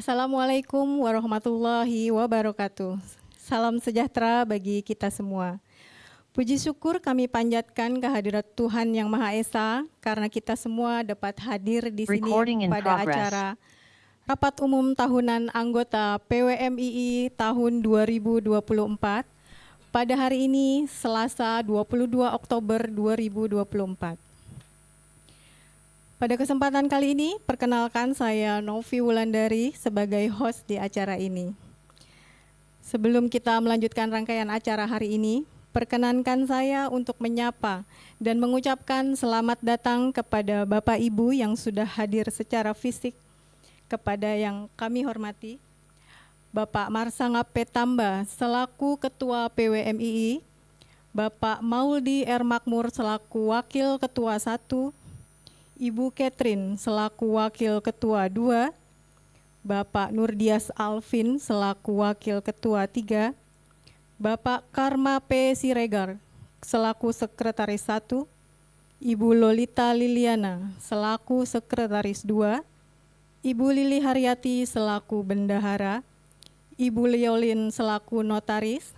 Assalamualaikum warahmatullahi wabarakatuh. Salam sejahtera bagi kita semua. Puji syukur kami panjatkan kehadirat Tuhan Yang Maha Esa karena kita semua dapat hadir di sini pada acara Rapat Umum Tahunan Anggota PWMII tahun 2024 pada hari ini Selasa 22 Oktober 2024. Pada kesempatan kali ini, perkenalkan saya Novi Wulandari sebagai host di acara ini. Sebelum kita melanjutkan rangkaian acara hari ini, perkenankan saya untuk menyapa dan mengucapkan selamat datang kepada Bapak Ibu yang sudah hadir secara fisik, kepada yang kami hormati, Bapak Marsangap Petamba selaku Ketua PWMII, Bapak Mauldi R. Makmur selaku Wakil Ketua 1, Ibu Catherine selaku Wakil Ketua 2, Bapak Nurdias Alvin selaku Wakil Ketua 3, Bapak Karma P. Siregar selaku Sekretaris 1, Ibu Lolita Liliana selaku Sekretaris 2, Ibu Lili Haryati selaku Bendahara, Ibu Liolin selaku Notaris,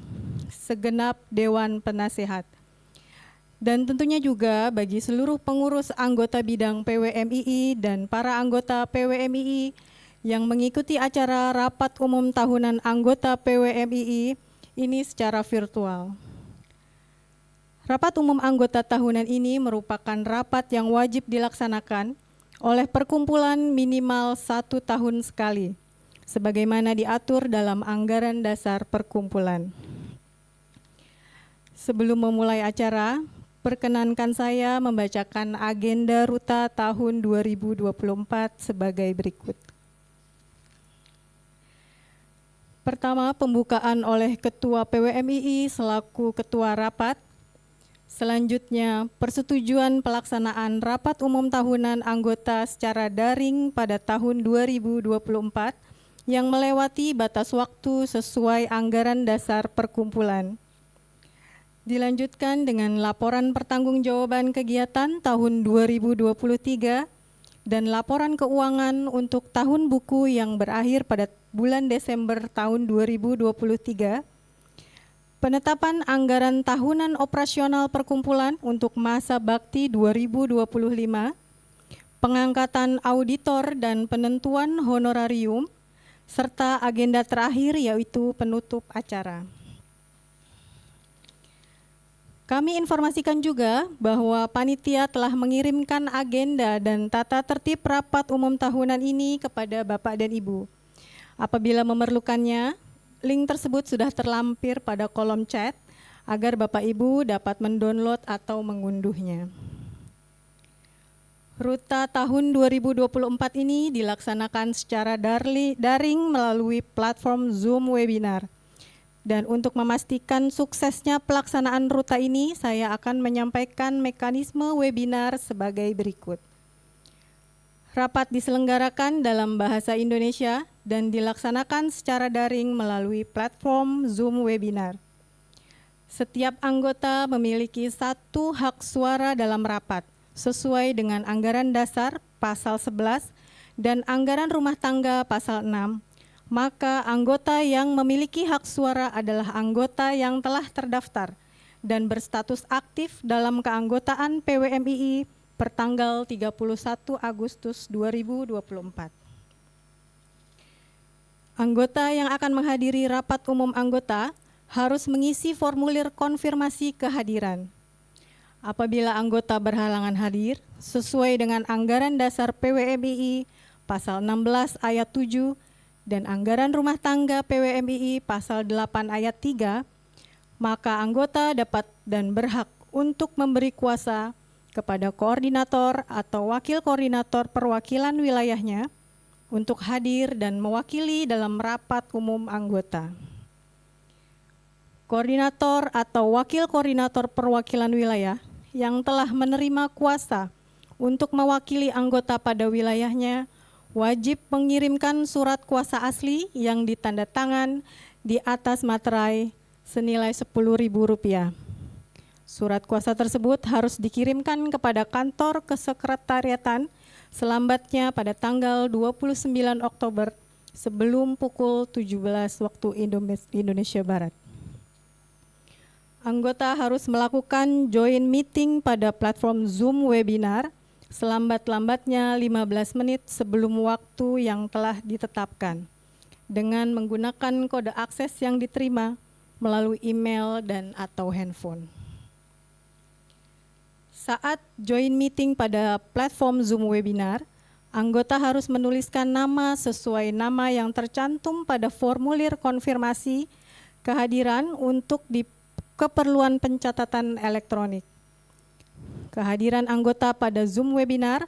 segenap Dewan Penasehat. Dan tentunya juga bagi seluruh pengurus anggota bidang PWMII dan para anggota PWMII yang mengikuti acara Rapat Umum Tahunan Anggota PWMII ini secara virtual. Rapat Umum Anggota Tahunan ini merupakan rapat yang wajib dilaksanakan oleh perkumpulan minimal 1 tahun sekali, sebagaimana diatur dalam anggaran dasar perkumpulan. Sebelum memulai acara, perkenankan saya membacakan agenda Ruta tahun 2024 sebagai berikut. Pertama, pembukaan oleh Ketua PWMII selaku Ketua Rapat. Selanjutnya, persetujuan pelaksanaan Rapat Umum Tahunan Anggota secara daring pada tahun 2024 yang melewati batas waktu sesuai anggaran dasar perkumpulan. Dilanjutkan dengan laporan pertanggungjawaban kegiatan tahun 2023 dan laporan keuangan untuk tahun buku yang berakhir pada bulan Desember tahun 2023, penetapan anggaran tahunan operasional perkumpulan untuk masa bakti 2025, pengangkatan auditor dan penentuan honorarium, serta agenda terakhir yaitu penutup acara. Kami informasikan juga bahwa panitia telah mengirimkan agenda dan tata tertib rapat umum tahunan ini kepada Bapak dan Ibu. Apabila memerlukannya, link tersebut sudah terlampir pada kolom chat agar Bapak Ibu dapat mendownload atau mengunduhnya. Ruta tahun 2024 ini dilaksanakan secara daring melalui platform Zoom webinar. Dan untuk memastikan suksesnya pelaksanaan ruta ini, saya akan menyampaikan mekanisme webinar sebagai berikut. Rapat diselenggarakan dalam bahasa Indonesia dan dilaksanakan secara daring melalui platform Zoom webinar. Setiap anggota memiliki 1 hak suara dalam rapat, sesuai dengan anggaran dasar pasal 11 dan anggaran rumah tangga pasal 6, maka anggota yang memiliki hak suara adalah anggota yang telah terdaftar dan berstatus aktif dalam keanggotaan PWMII pertanggal 31 Agustus 2024. Anggota yang akan menghadiri rapat umum anggota harus mengisi formulir konfirmasi kehadiran. Apabila anggota berhalangan hadir, sesuai dengan anggaran dasar PWMII pasal 16 ayat 7 dan anggaran rumah tangga PWMII pasal 8 ayat 3, maka anggota dapat dan berhak untuk memberi kuasa kepada koordinator atau wakil koordinator perwakilan wilayahnya untuk hadir dan mewakili dalam rapat umum anggota. Koordinator atau wakil koordinator perwakilan wilayah yang telah menerima kuasa untuk mewakili anggota pada wilayahnya wajib mengirimkan surat kuasa asli yang ditanda tangan di atas materai senilai Rp10.000. Surat kuasa tersebut harus dikirimkan kepada kantor kesekretariatan selambatnya pada tanggal 29 Oktober sebelum pukul 17 waktu Indonesia Barat. Anggota harus melakukan join meeting pada platform Zoom webinar selambat-lambatnya 15 menit sebelum waktu yang telah ditetapkan dengan menggunakan kode akses yang diterima melalui email dan atau handphone. Saat join meeting pada platform Zoom webinar, anggota harus menuliskan nama sesuai nama yang tercantum pada formulir konfirmasi kehadiran untuk keperluan pencatatan elektronik. Kehadiran anggota pada Zoom webinar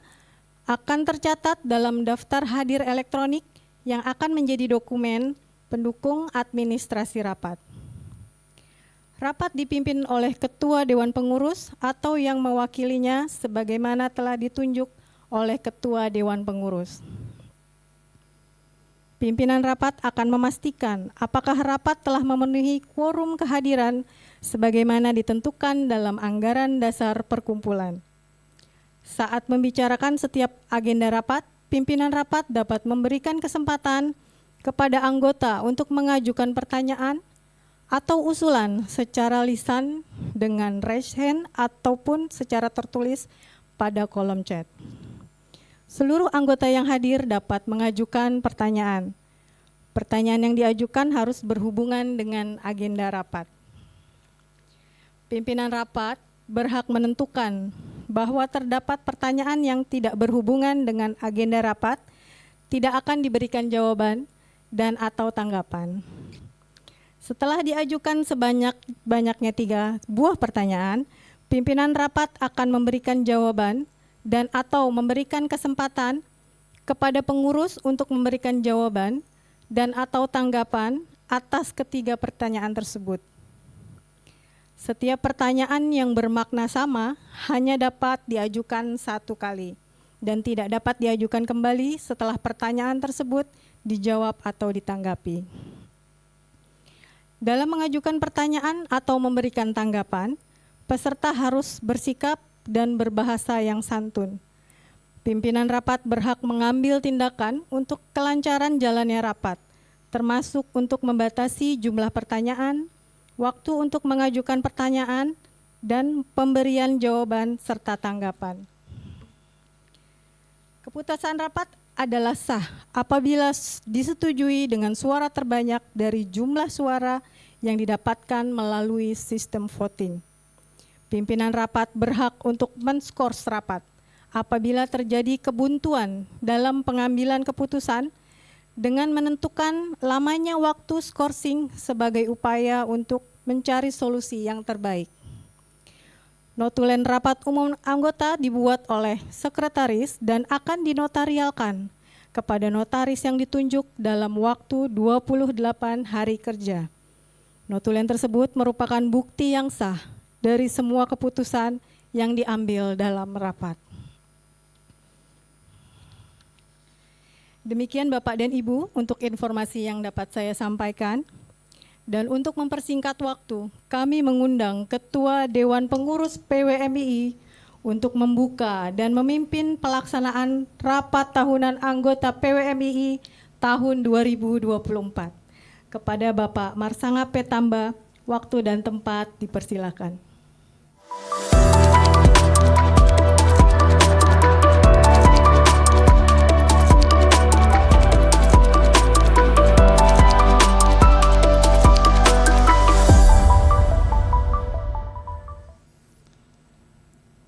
akan tercatat dalam daftar hadir elektronik yang akan menjadi dokumen pendukung administrasi rapat. Rapat dipimpin oleh Ketua Dewan Pengurus atau yang mewakilinya sebagaimana telah ditunjuk oleh Ketua Dewan Pengurus. Pimpinan rapat akan memastikan apakah rapat telah memenuhi quorum kehadiran sebagaimana ditentukan dalam anggaran dasar perkumpulan. Saat membicarakan setiap agenda rapat, pimpinan rapat dapat memberikan kesempatan kepada anggota untuk mengajukan pertanyaan atau usulan secara lisan dengan raise hand ataupun secara tertulis pada kolom chat. Seluruh anggota yang hadir dapat mengajukan pertanyaan. Pertanyaan yang diajukan harus berhubungan dengan agenda rapat. Pimpinan rapat berhak menentukan bahwa terdapat pertanyaan yang tidak berhubungan dengan agenda rapat, tidak akan diberikan jawaban dan atau tanggapan. Setelah diajukan sebanyak-banyaknya 3 buah pertanyaan, pimpinan rapat akan memberikan jawaban dan atau memberikan kesempatan kepada pengurus untuk memberikan jawaban dan atau tanggapan atas ketiga pertanyaan tersebut. Setiap pertanyaan yang bermakna sama hanya dapat diajukan 1 kali dan tidak dapat diajukan kembali setelah pertanyaan tersebut dijawab atau ditanggapi. Dalam mengajukan pertanyaan atau memberikan tanggapan, peserta harus bersikap dan berbahasa yang santun. Pimpinan rapat berhak mengambil tindakan untuk kelancaran jalannya rapat, termasuk untuk membatasi jumlah pertanyaan, waktu untuk mengajukan pertanyaan, dan pemberian jawaban serta tanggapan. Keputusan rapat adalah sah apabila disetujui dengan suara terbanyak dari jumlah suara yang didapatkan melalui sistem voting. Pimpinan rapat berhak untuk menskors rapat apabila terjadi kebuntuan dalam pengambilan keputusan dengan menentukan lamanya waktu skorsing sebagai upaya untuk mencari solusi yang terbaik. Notulen rapat umum anggota dibuat oleh sekretaris dan akan dinotarialkan kepada notaris yang ditunjuk dalam waktu 28 hari kerja. Notulen tersebut merupakan bukti yang sah dari semua keputusan yang diambil dalam rapat. Demikian Bapak dan Ibu untuk informasi yang dapat saya sampaikan. Dan untuk mempersingkat waktu, kami mengundang Ketua Dewan Pengurus PWMII untuk membuka dan memimpin pelaksanaan rapat tahunan anggota PWMII tahun 2024. Kepada Bapak Marsanga Petamba, waktu dan tempat dipersilakan.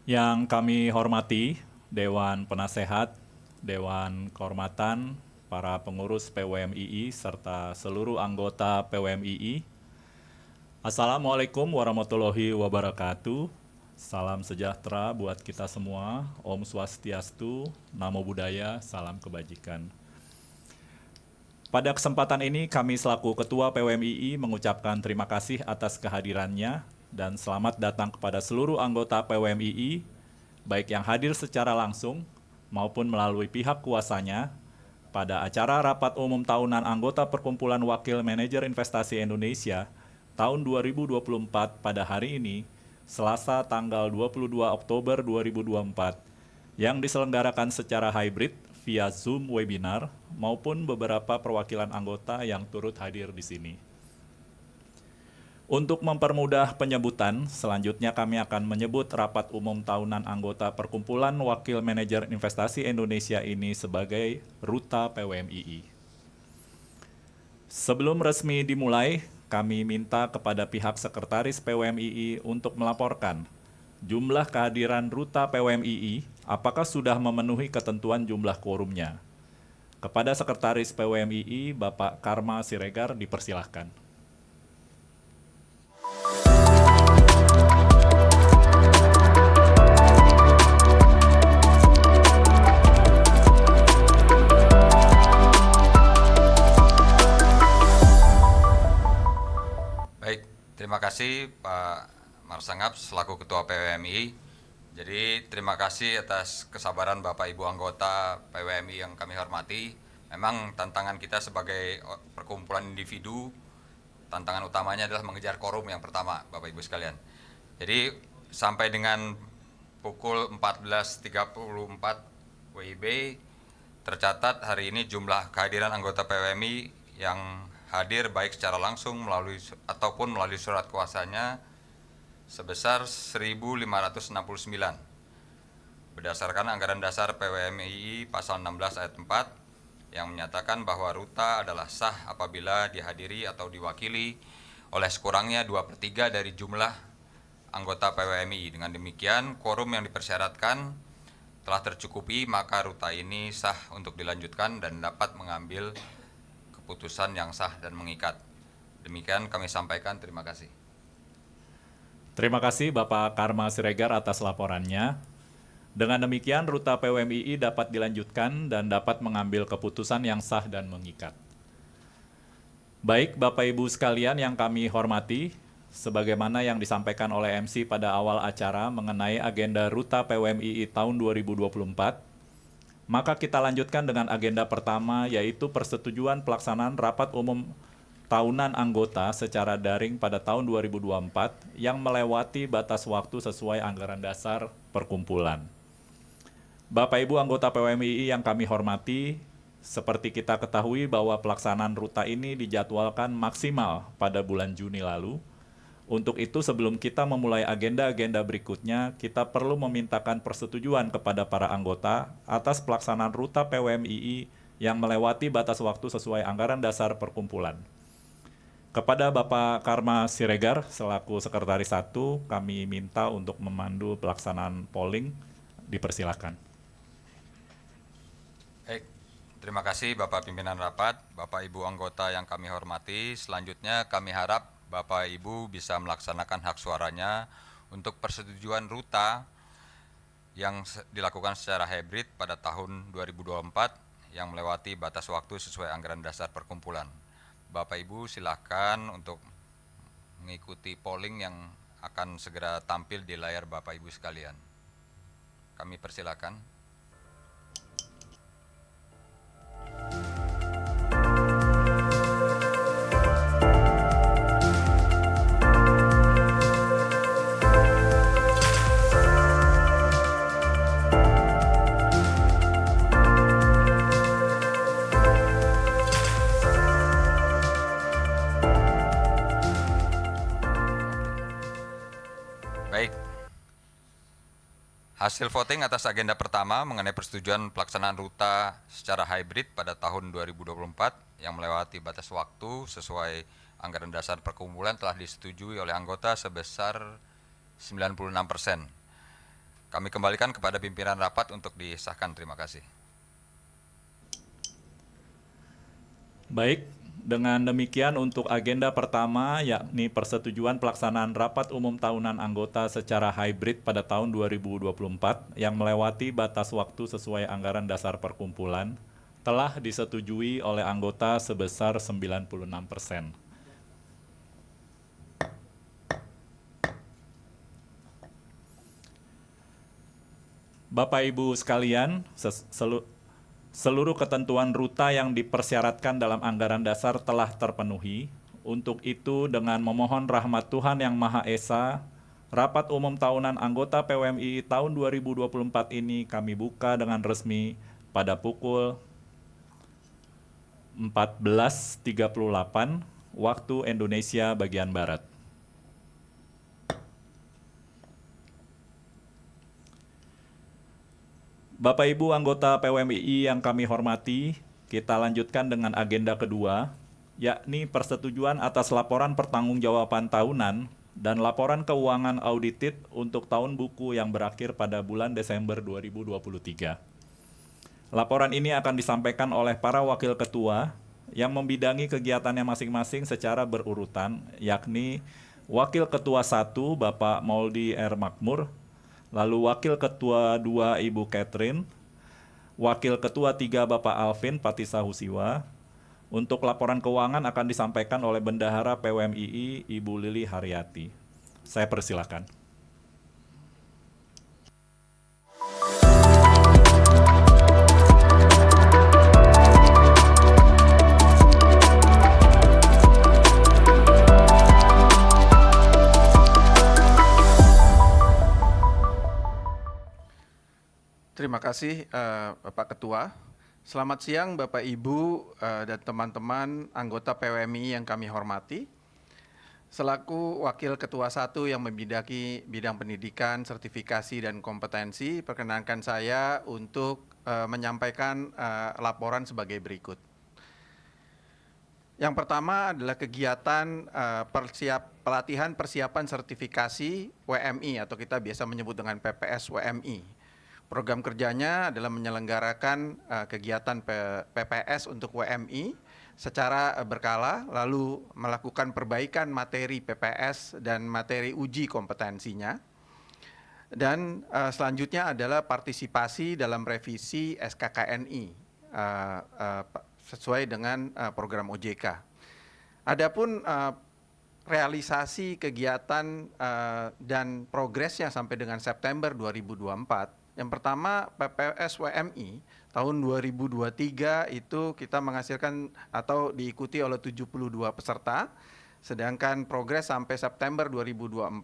Yang kami hormati Dewan Penasehat, Dewan Kehormatan, para pengurus PWMII, serta seluruh anggota PWMII. Assalamualaikum warahmatullahi wabarakatuh. Salam sejahtera buat kita semua. Om Swastiastu, Namo Buddhaya, salam kebajikan. Pada kesempatan ini kami selaku Ketua PWMII mengucapkan terima kasih atas kehadirannya dan selamat datang kepada seluruh anggota PWMII, baik yang hadir secara langsung maupun melalui pihak kuasanya, pada acara Rapat Umum Tahunan Anggota Perkumpulan Wakil Manajer Investasi Indonesia tahun 2024 pada hari ini, Selasa tanggal 22 Oktober 2024, yang diselenggarakan secara hybrid via Zoom webinar maupun beberapa perwakilan anggota yang turut hadir di sini. Untuk mempermudah penyebutan, selanjutnya kami akan menyebut rapat umum tahunan anggota Perkumpulan Wakil Manajer Investasi Indonesia ini sebagai Ruta PWMII. Sebelum resmi dimulai, kami minta kepada pihak Sekretaris PWMII untuk melaporkan jumlah kehadiran Ruta PWMII, apakah sudah memenuhi ketentuan jumlah quorumnya. Kepada Sekretaris PWMII, Bapak Karma Siregar, dipersilahkan. Baik, terima kasih Pak Marsangap selaku Ketua PWMI. Jadi terima kasih atas kesabaran Bapak Ibu anggota PWMI yang kami hormati. Memang tantangan kita sebagai perkumpulan individu, tantangan utamanya adalah mengejar quorum yang pertama, Bapak Ibu sekalian. Jadi sampai dengan pukul 14.34 WIB tercatat hari ini jumlah kehadiran anggota PWMI yang hadir baik secara langsung ataupun melalui surat kuasanya sebesar 1.569 berdasarkan anggaran dasar PWMII pasal 16 ayat 4 yang menyatakan bahwa ruta adalah sah apabila dihadiri atau diwakili oleh sekurangnya 2/3 dari jumlah anggota PWMII. Dengan demikian, quorum yang dipersyaratkan telah tercukupi, maka ruta ini sah untuk dilanjutkan dan dapat mengambil keputusan yang sah dan mengikat. Demikian kami sampaikan, terima kasih. Terima kasih Bapak Karma Siregar atas laporannya. Dengan demikian, Ruta PWMII dapat dilanjutkan dan dapat mengambil keputusan yang sah dan mengikat. Baik Bapak Ibu sekalian yang kami hormati, sebagaimana yang disampaikan oleh MC pada awal acara mengenai agenda Ruta PWMII tahun 2024, maka kita lanjutkan dengan agenda pertama, yaitu persetujuan pelaksanaan rapat umum tahunan anggota secara daring pada tahun 2024 yang melewati batas waktu sesuai anggaran dasar perkumpulan. Bapak Ibu anggota PWMII yang kami hormati, seperti kita ketahui bahwa pelaksanaan ruta ini dijadwalkan maksimal pada bulan Juni lalu. Untuk itu sebelum kita memulai agenda-agenda berikutnya, kita perlu memintakan persetujuan kepada para anggota atas pelaksanaan ruta PWMII yang melewati batas waktu sesuai anggaran dasar perkumpulan. Kepada Bapak Karma Siregar selaku Sekretaris 1, kami minta untuk memandu pelaksanaan polling. Dipersilakan. Baik, terima kasih Bapak Pimpinan Rapat, Bapak Ibu anggota yang kami hormati. Selanjutnya kami harap Bapak Ibu bisa melaksanakan hak suaranya untuk persetujuan ruta yang dilakukan secara hybrid pada tahun 2024 yang melewati batas waktu sesuai anggaran dasar perkumpulan. Bapak Ibu silakan untuk mengikuti polling yang akan segera tampil di layar Bapak Ibu sekalian. Kami persilakan. Baik, hasil voting atas agenda pertama mengenai persetujuan pelaksanaan ruta secara hybrid pada tahun 2024 yang melewati batas waktu sesuai anggaran dasar perkumpulan telah disetujui oleh anggota sebesar 96%. Kami kembalikan kepada pimpinan rapat untuk disahkan. Terima kasih. Baik, dengan demikian untuk agenda pertama yakni persetujuan pelaksanaan rapat umum tahunan anggota secara hybrid pada tahun 2024 yang melewati batas waktu sesuai anggaran dasar perkumpulan telah disetujui oleh anggota sebesar 96%. Bapak Ibu sekalian, seluruh ketentuan ruta yang dipersyaratkan dalam anggaran dasar telah terpenuhi. Untuk itu, dengan memohon rahmat Tuhan Yang Maha Esa, rapat umum tahunan anggota PWMII tahun 2024 ini kami buka dengan resmi pada pukul 14.38 waktu Indonesia bagian Barat. Bapak Ibu anggota PWMII yang kami hormati, kita lanjutkan dengan agenda kedua, yakni persetujuan atas laporan pertanggungjawaban tahunan dan laporan keuangan audited untuk tahun buku yang berakhir pada bulan Desember 2023. Laporan ini akan disampaikan oleh para wakil ketua yang membidangi kegiatannya masing-masing secara berurutan, yakni Wakil Ketua 1 Bapak Mauldi R. Makmur, lalu Wakil Ketua 2 Ibu Catherine, Wakil Ketua 3 Bapak Alvin Patisa Husiwa. Untuk laporan keuangan akan disampaikan oleh Bendahara PWMII Ibu Lili Haryati. Saya persilakan. Terima kasih Bapak Ketua. Selamat siang Bapak Ibu dan teman-teman anggota PWMI yang kami hormati. Selaku Wakil Ketua 1 yang membidangi bidang pendidikan, sertifikasi, dan kompetensi, perkenankan saya untuk menyampaikan laporan sebagai berikut. Yang pertama adalah kegiatan pelatihan persiapan sertifikasi WMI atau kita biasa menyebut dengan PPS WMI. Program kerjanya adalah menyelenggarakan kegiatan PPS untuk WMI secara berkala, lalu melakukan perbaikan materi PPS dan materi uji kompetensinya. Dan selanjutnya adalah partisipasi dalam revisi SKKNI sesuai dengan program OJK. Adapun realisasi kegiatan dan progresnya sampai dengan September 2024, yang pertama PPS WMI tahun 2023 itu kita menghasilkan atau diikuti oleh 72 peserta, sedangkan progres sampai September 2024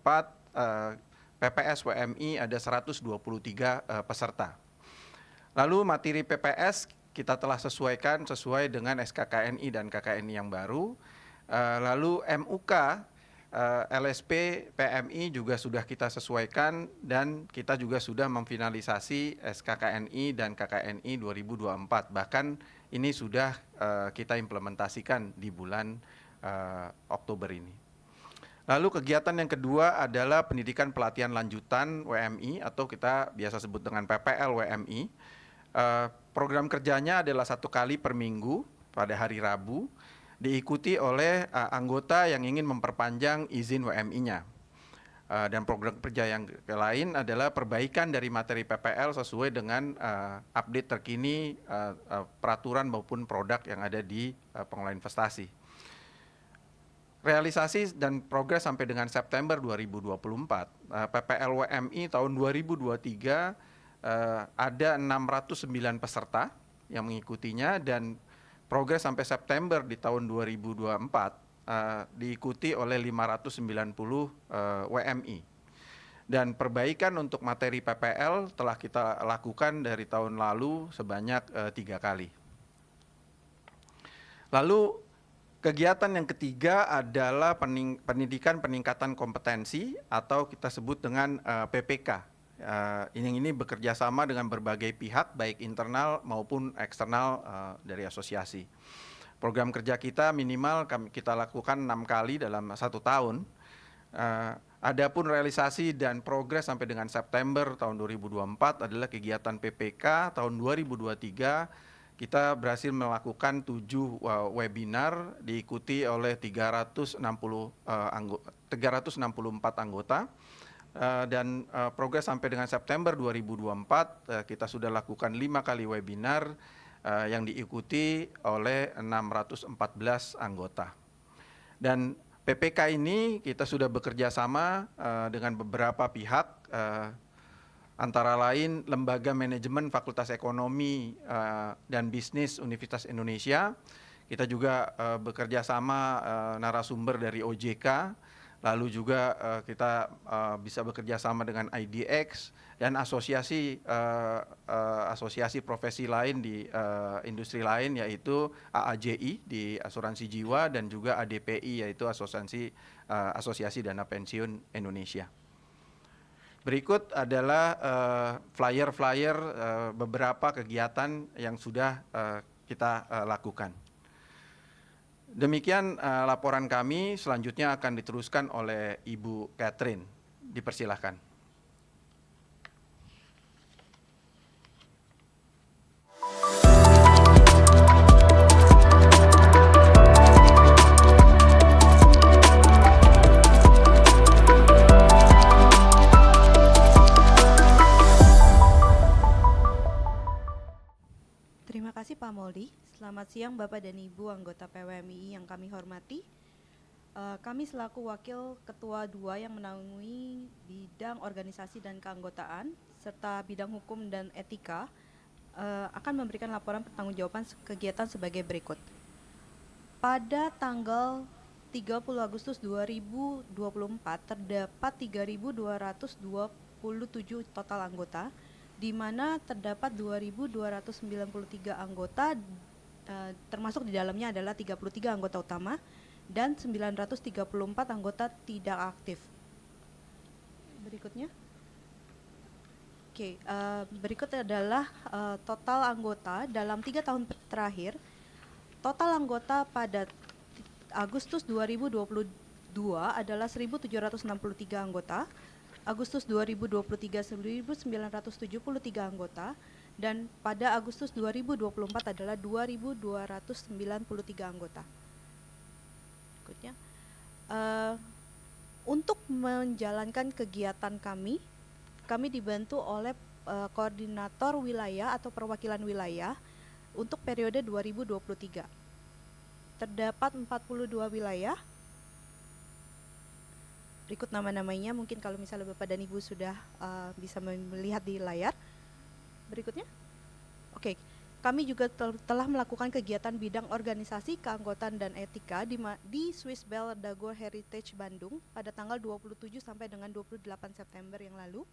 PPS WMI ada 123 peserta. Lalu materi PPS kita telah sesuaikan sesuai dengan SKKNI dan KKNI yang baru. Lalu MUK LSP PMI juga sudah kita sesuaikan dan kita juga sudah memfinalisasi SKKNI dan KKNI 2024. Bahkan ini sudah kita implementasikan di bulan Oktober ini. Lalu kegiatan yang kedua adalah pendidikan pelatihan lanjutan WMI atau kita biasa sebut dengan PPL WMI. Program kerjanya adalah 1 kali per minggu pada hari Rabu, diikuti oleh anggota yang ingin memperpanjang izin WMI-nya. Dan program kerja yang lain adalah perbaikan dari materi PPL sesuai dengan update terkini peraturan maupun produk yang ada di pengelolaan investasi. Realisasi dan progres sampai dengan September 2024, PPL WMI tahun 2023 ada 609 peserta yang mengikutinya dan progres sampai September di tahun 2024 diikuti oleh 590 WMI. Dan perbaikan untuk materi PPL telah kita lakukan dari tahun lalu sebanyak 3 kali. Lalu kegiatan yang ketiga adalah pendidikan peningkatan kompetensi atau kita sebut dengan PPK. Ini bekerja sama dengan berbagai pihak baik internal maupun eksternal dari asosiasi. Program kerja kita minimal kita lakukan 6 kali dalam 1 tahun. Adapun realisasi dan progres sampai dengan September tahun 2024 adalah kegiatan PPK tahun 2023 kita berhasil melakukan 7 webinar diikuti oleh 364 anggota. Dan progres sampai dengan September 2024 kita sudah lakukan 5 kali webinar yang diikuti oleh 614 anggota. Dan PPK ini kita sudah bekerja sama dengan beberapa pihak, antara lain Lembaga Manajemen Fakultas Ekonomi dan Bisnis Universitas Indonesia. Kita juga bekerja sama narasumber dari OJK, lalu juga kita bisa bekerja sama dengan IDX dan asosiasi profesi lain di industri lain, yaitu AAJI di asuransi jiwa dan juga ADPI, yaitu Asosiasi Dana Pensiun Indonesia. Berikut adalah flyer-flyer beberapa kegiatan yang sudah kita lakukan. Demikian laporan kami, selanjutnya akan diteruskan oleh Ibu Catherine. Dipersilahkan. Terima kasih Pak Moldi. Selamat siang Bapak dan Ibu anggota PWMII yang kami hormati. Kami selaku Wakil Ketua 2 yang menaungi bidang organisasi dan keanggotaan serta bidang hukum dan etika akan memberikan laporan pertanggungjawaban kegiatan sebagai berikut. Pada tanggal 30 Agustus 2024 terdapat 3.227 total anggota, di mana terdapat 2.293 anggota, termasuk di dalamnya adalah 33 anggota utama dan 934 anggota tidak aktif. Berikutnya. Oke, berikut adalah total anggota dalam 3 tahun terakhir. Total anggota pada Agustus 2022 adalah 1.763 anggota, Agustus 2023 1.973 anggota, dan pada Agustus 2024 adalah 2.293 anggota. Berikutnya, untuk menjalankan kegiatan kami dibantu oleh koordinator wilayah atau perwakilan wilayah untuk periode 2023. Terdapat 42 wilayah. Berikut nama-namanya, mungkin kalau misalnya Bapak dan Ibu sudah bisa melihat di layar. Berikutnya. Oke, kami juga telah melakukan kegiatan bidang organisasi, keanggotaan dan etika di Swiss Bell Dago Heritage Bandung pada tanggal 27 sampai dengan 28 September yang lalu.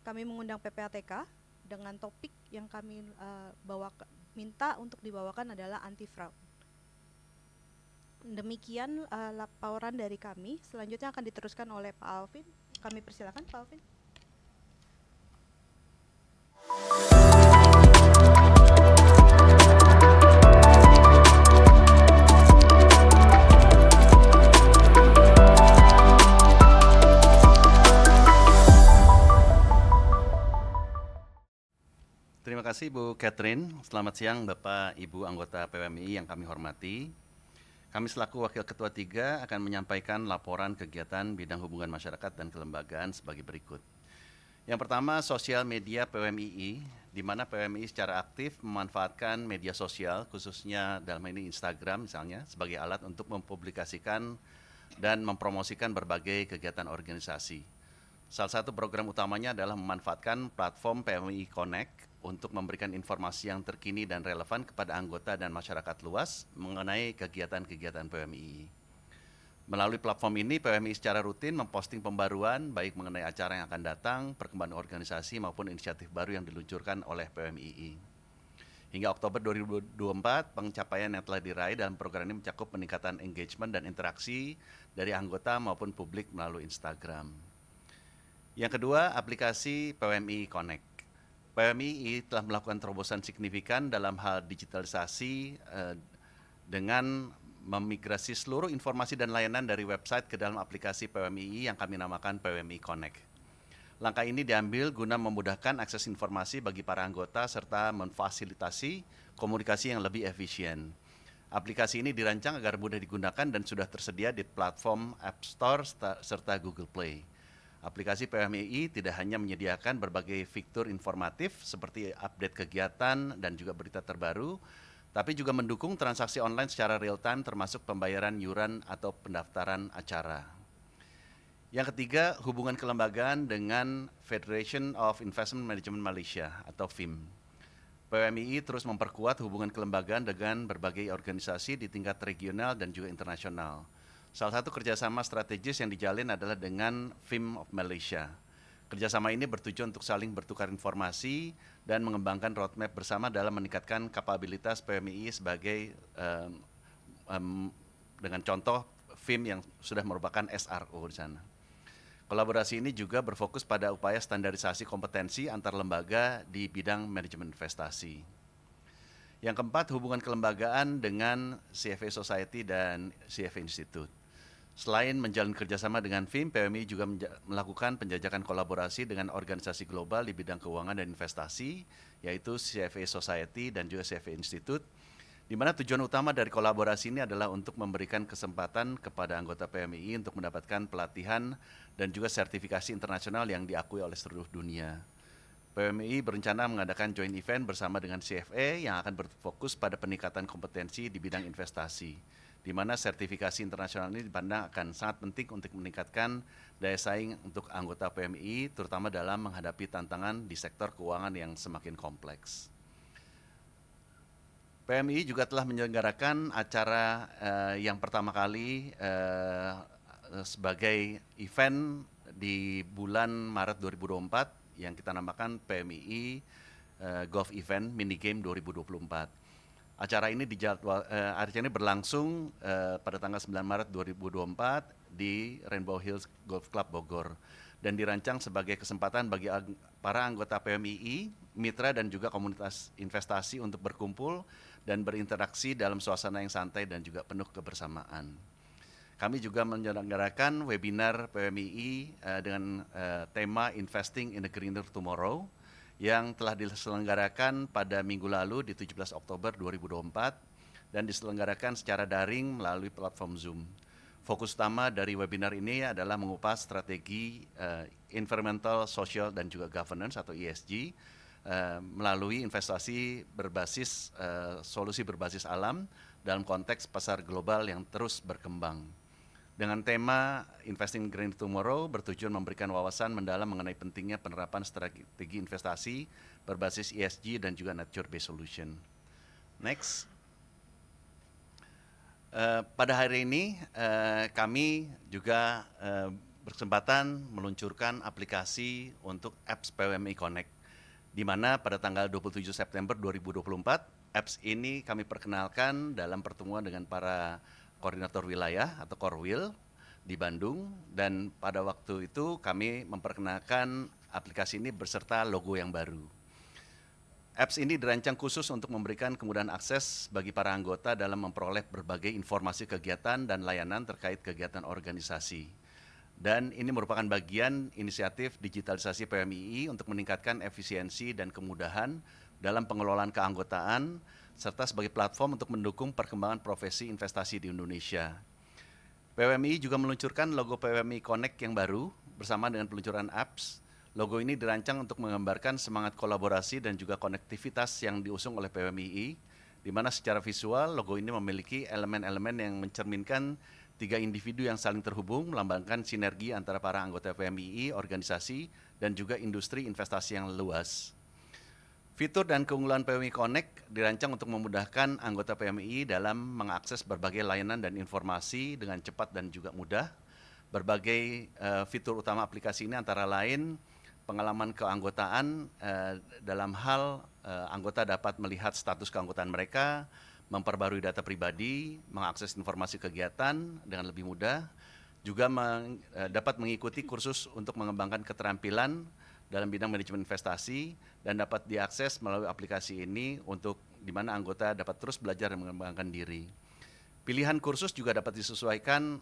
Kami mengundang PPATK dengan topik yang kami minta untuk dibawakan adalah anti fraud. Demikian laporan dari kami. Selanjutnya akan diteruskan oleh Pak Alvin. Kami persilakan Pak Alvin. Terima kasih Bu Catherine. Selamat siang Bapak Ibu anggota PWMII yang kami hormati. Kami selaku Wakil Ketua 3 akan menyampaikan laporan kegiatan bidang hubungan masyarakat dan kelembagaan sebagai berikut. Yang pertama, sosial media PWMII, di mana PWMII secara aktif memanfaatkan media sosial, khususnya dalam ini Instagram misalnya, sebagai alat untuk mempublikasikan dan mempromosikan berbagai kegiatan organisasi. Salah satu program utamanya adalah memanfaatkan platform PWMII Connect untuk memberikan informasi yang terkini dan relevan kepada anggota dan masyarakat luas mengenai kegiatan-kegiatan PWMII. Melalui platform ini, PWMII secara rutin memposting pembaruan baik mengenai acara yang akan datang, perkembangan organisasi maupun inisiatif baru yang diluncurkan oleh PWMII. Hingga Oktober 2024, pencapaian yang telah diraih dalam program ini mencakup peningkatan engagement dan interaksi dari anggota maupun publik melalui Instagram. Yang kedua, aplikasi PWMII Connect. PWMII telah melakukan terobosan signifikan dalam hal digitalisasi dengan memigrasi seluruh informasi dan layanan dari website ke dalam aplikasi PWMII yang kami namakan PWMII Connect. Langkah ini diambil guna memudahkan akses informasi bagi para anggota serta memfasilitasi komunikasi yang lebih efisien. Aplikasi ini dirancang agar mudah digunakan dan sudah tersedia di platform App Store serta Google Play. Aplikasi PWMII tidak hanya menyediakan berbagai fitur informatif seperti update kegiatan dan juga berita terbaru, tapi juga mendukung transaksi online secara real-time termasuk pembayaran iuran atau pendaftaran acara. Yang ketiga, hubungan kelembagaan dengan Federation of Investment Management Malaysia atau FIM. PWMII terus memperkuat hubungan kelembagaan dengan berbagai organisasi di tingkat regional dan juga internasional. Salah satu kerjasama strategis yang dijalin adalah dengan FIM of Malaysia. Kerjasama ini bertujuan untuk saling bertukar informasi dan mengembangkan roadmap bersama dalam meningkatkan kapabilitas PMII sebagai dengan contoh FIM yang sudah merupakan SRO di sana. Kolaborasi ini juga berfokus pada upaya standarisasi kompetensi antar lembaga di bidang manajemen investasi. Yang keempat, hubungan kelembagaan dengan CFA Society dan CFA Institute. Selain menjalin kerjasama dengan FIM, PMI juga melakukan penjajakan kolaborasi dengan organisasi global di bidang keuangan dan investasi, yaitu CFA Society dan juga CFA Institute, di mana tujuan utama dari kolaborasi ini adalah untuk memberikan kesempatan kepada anggota PMI untuk mendapatkan pelatihan dan juga sertifikasi internasional yang diakui oleh seluruh dunia. PMI berencana mengadakan joint event bersama dengan CFA yang akan berfokus pada peningkatan kompetensi di bidang investasi, di mana sertifikasi internasional ini dipandang akan sangat penting untuk meningkatkan daya saing untuk anggota PMI, terutama dalam menghadapi tantangan di sektor keuangan yang semakin kompleks. PMI juga telah menyelenggarakan acara yang pertama kali sebagai event di bulan Maret 2024 yang kita namakan PMII Golf Event Mini Game 2024. Acara ini berlangsung pada tanggal 9 Maret 2024 di Rainbow Hills Golf Club Bogor dan dirancang sebagai kesempatan bagi para anggota PMII, mitra dan juga komunitas investasi untuk berkumpul dan berinteraksi dalam suasana yang santai dan juga penuh kebersamaan. Kami juga menyelenggarakan webinar PMII dengan tema Investing in a Greener Tomorrow yang telah diselenggarakan pada minggu lalu di 17 Oktober 2024 dan diselenggarakan secara daring melalui platform Zoom. Fokus utama dari webinar ini adalah mengupas strategi environmental, social, dan juga governance atau ESG melalui investasi berbasis solusi berbasis alam dalam konteks pasar global yang terus berkembang. Dengan tema Investing Green Tomorrow bertujuan memberikan wawasan mendalam mengenai pentingnya penerapan strategi investasi berbasis ESG dan juga nature-based solution. Next. Pada hari ini kami juga berkesempatan meluncurkan aplikasi untuk apps PWMI Connect, di mana pada tanggal 27 September 2024 apps ini kami perkenalkan dalam pertemuan dengan para koordinator wilayah atau Korwil di Bandung, dan pada waktu itu kami memperkenalkan aplikasi ini beserta logo yang baru. Apps ini dirancang khusus untuk memberikan kemudahan akses bagi para anggota dalam memperoleh berbagai informasi kegiatan dan layanan terkait kegiatan organisasi. Dan ini merupakan bagian inisiatif digitalisasi PMII untuk meningkatkan efisiensi dan kemudahan dalam pengelolaan keanggotaan, serta sebagai platform untuk mendukung perkembangan profesi investasi di Indonesia. PWMI juga meluncurkan logo PWMI Connect yang baru bersama dengan peluncuran apps. Logo ini dirancang untuk menggambarkan semangat kolaborasi dan juga konektivitas yang diusung oleh PWMI, di mana secara visual logo ini memiliki elemen-elemen yang mencerminkan 3 individu yang saling terhubung, melambangkan sinergi antara para anggota PMII, organisasi, dan juga industri investasi yang luas. Fitur dan keunggulan PMI Connect dirancang untuk memudahkan anggota PMI dalam mengakses berbagai layanan dan informasi dengan cepat dan juga mudah. Berbagai fitur utama aplikasi ini antara lain pengalaman keanggotaan dalam hal anggota dapat melihat status keanggotaan mereka, memperbarui data pribadi, mengakses informasi kegiatan dengan lebih mudah, juga dapat mengikuti kursus untuk mengembangkan keterampilan dalam bidang manajemen investasi, dan dapat diakses melalui aplikasi ini untuk di mana anggota dapat terus belajar dan mengembangkan diri. Pilihan kursus juga dapat disesuaikan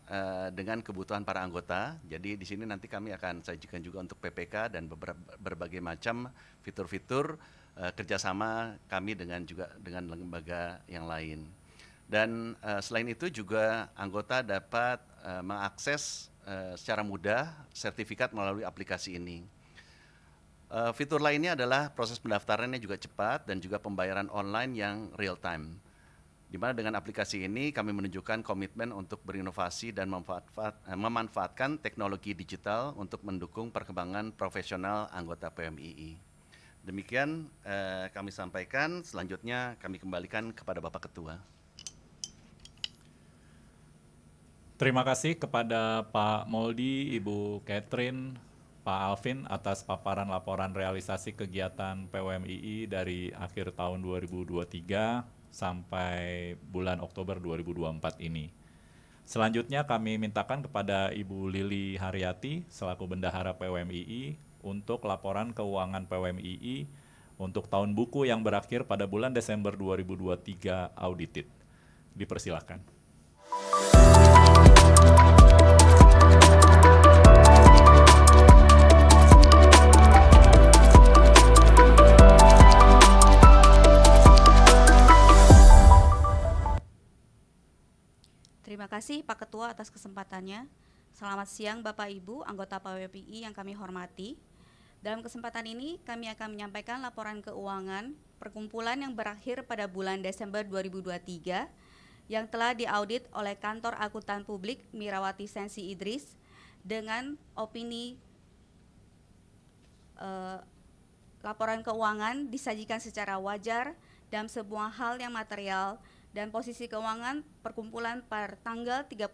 dengan kebutuhan para anggota. Jadi di sini nanti kami akan sajikan juga untuk PPK dan berbagai macam fitur-fitur kerjasama kami dengan lembaga yang lain. Dan selain itu juga anggota dapat mengakses secara mudah sertifikat melalui aplikasi ini. Fitur lainnya adalah proses pendaftarannya juga cepat dan juga pembayaran online yang real time. Di mana dengan aplikasi ini kami menunjukkan komitmen untuk berinovasi dan memanfaatkan teknologi digital untuk mendukung perkembangan profesional anggota PMII. Demikian kami sampaikan, selanjutnya kami kembalikan kepada Bapak Ketua. Terima kasih kepada Pak Moldi, Ibu Catherine, Pak Alvin atas paparan laporan realisasi kegiatan PWMII dari akhir tahun 2023 sampai bulan Oktober 2024 ini. Selanjutnya kami mintakan kepada Ibu Lili Haryati selaku Bendahara PWMII untuk laporan keuangan PWMII untuk tahun buku yang berakhir pada bulan Desember 2023 audited. Dipersilakan. Terima kasih Pak Ketua atas kesempatannya. Selamat siang Bapak Ibu, anggota PWMII yang kami hormati. Dalam kesempatan ini kami akan menyampaikan laporan keuangan perkumpulan yang berakhir pada bulan Desember 2023 yang telah diaudit oleh Kantor Akuntan Publik Mirawati Sensi Idris dengan opini laporan keuangan disajikan secara wajar dalam sebuah hal yang material dan posisi keuangan perkumpulan per tanggal 31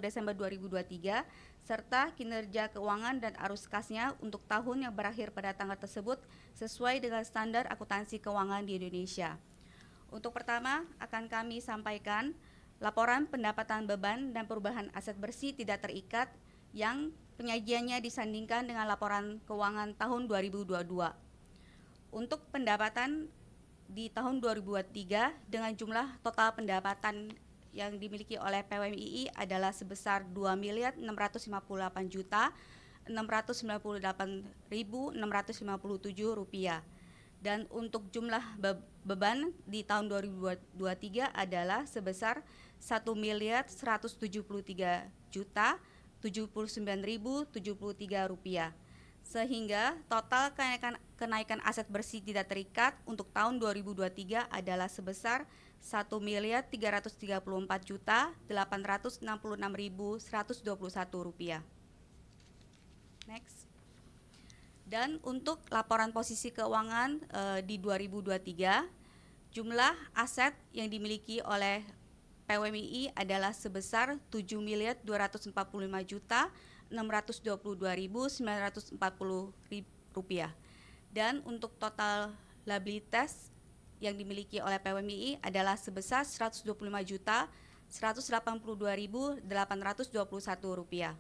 Desember 2023 serta kinerja keuangan dan arus kasnya untuk tahun yang berakhir pada tanggal tersebut sesuai dengan standar akuntansi keuangan di Indonesia. Untuk pertama akan kami sampaikan laporan pendapatan beban dan perubahan aset bersih tidak terikat yang penyajiannya disandingkan dengan laporan keuangan tahun 2022. Untuk pendapatan di tahun 2023 dengan jumlah total pendapatan yang dimiliki oleh PWMII adalah sebesar Rp2.658.698.657 dan untuk jumlah beban di tahun 2023 adalah sebesar Rp1.173.079.073 sehingga total kenaikan aset bersih tidak terikat untuk tahun 2023 adalah sebesar Rp1.334.866.121. Next. Dan untuk laporan posisi keuangan di 2023, jumlah aset yang dimiliki oleh PWMII adalah sebesar Rp7.245.622.940 dan untuk total liabilitas yang dimiliki oleh PWMII adalah sebesar Rp125.182.821.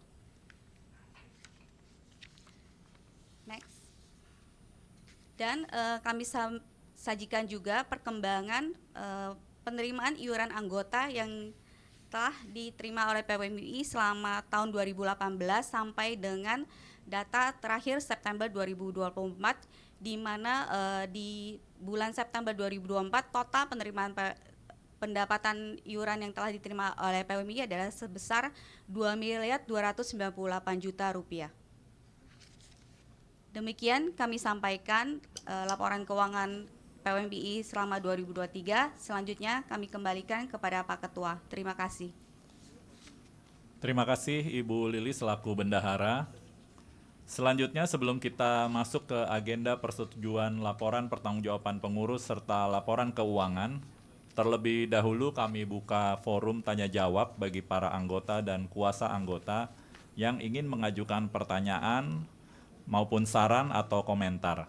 Next. Dan kami sajikan juga perkembangan penerimaan iuran anggota yang telah diterima oleh PWMII selama tahun 2018 sampai dengan data terakhir September 2024, di mana di bulan September 2024 total penerimaan pendapatan iuran yang telah diterima oleh PWMII adalah sebesar Rp2.298.000.000. Demikian kami sampaikan laporan keuangan PWMII selama 2023. Selanjutnya kami kembalikan kepada Pak Ketua. Terima kasih. Terima kasih Ibu Lili selaku Bendahara. Selanjutnya sebelum kita masuk ke agenda persetujuan laporan pertanggungjawaban pengurus serta laporan keuangan, terlebih dahulu kami buka forum tanya jawab bagi para anggota dan kuasa anggota yang ingin mengajukan pertanyaan maupun saran atau komentar.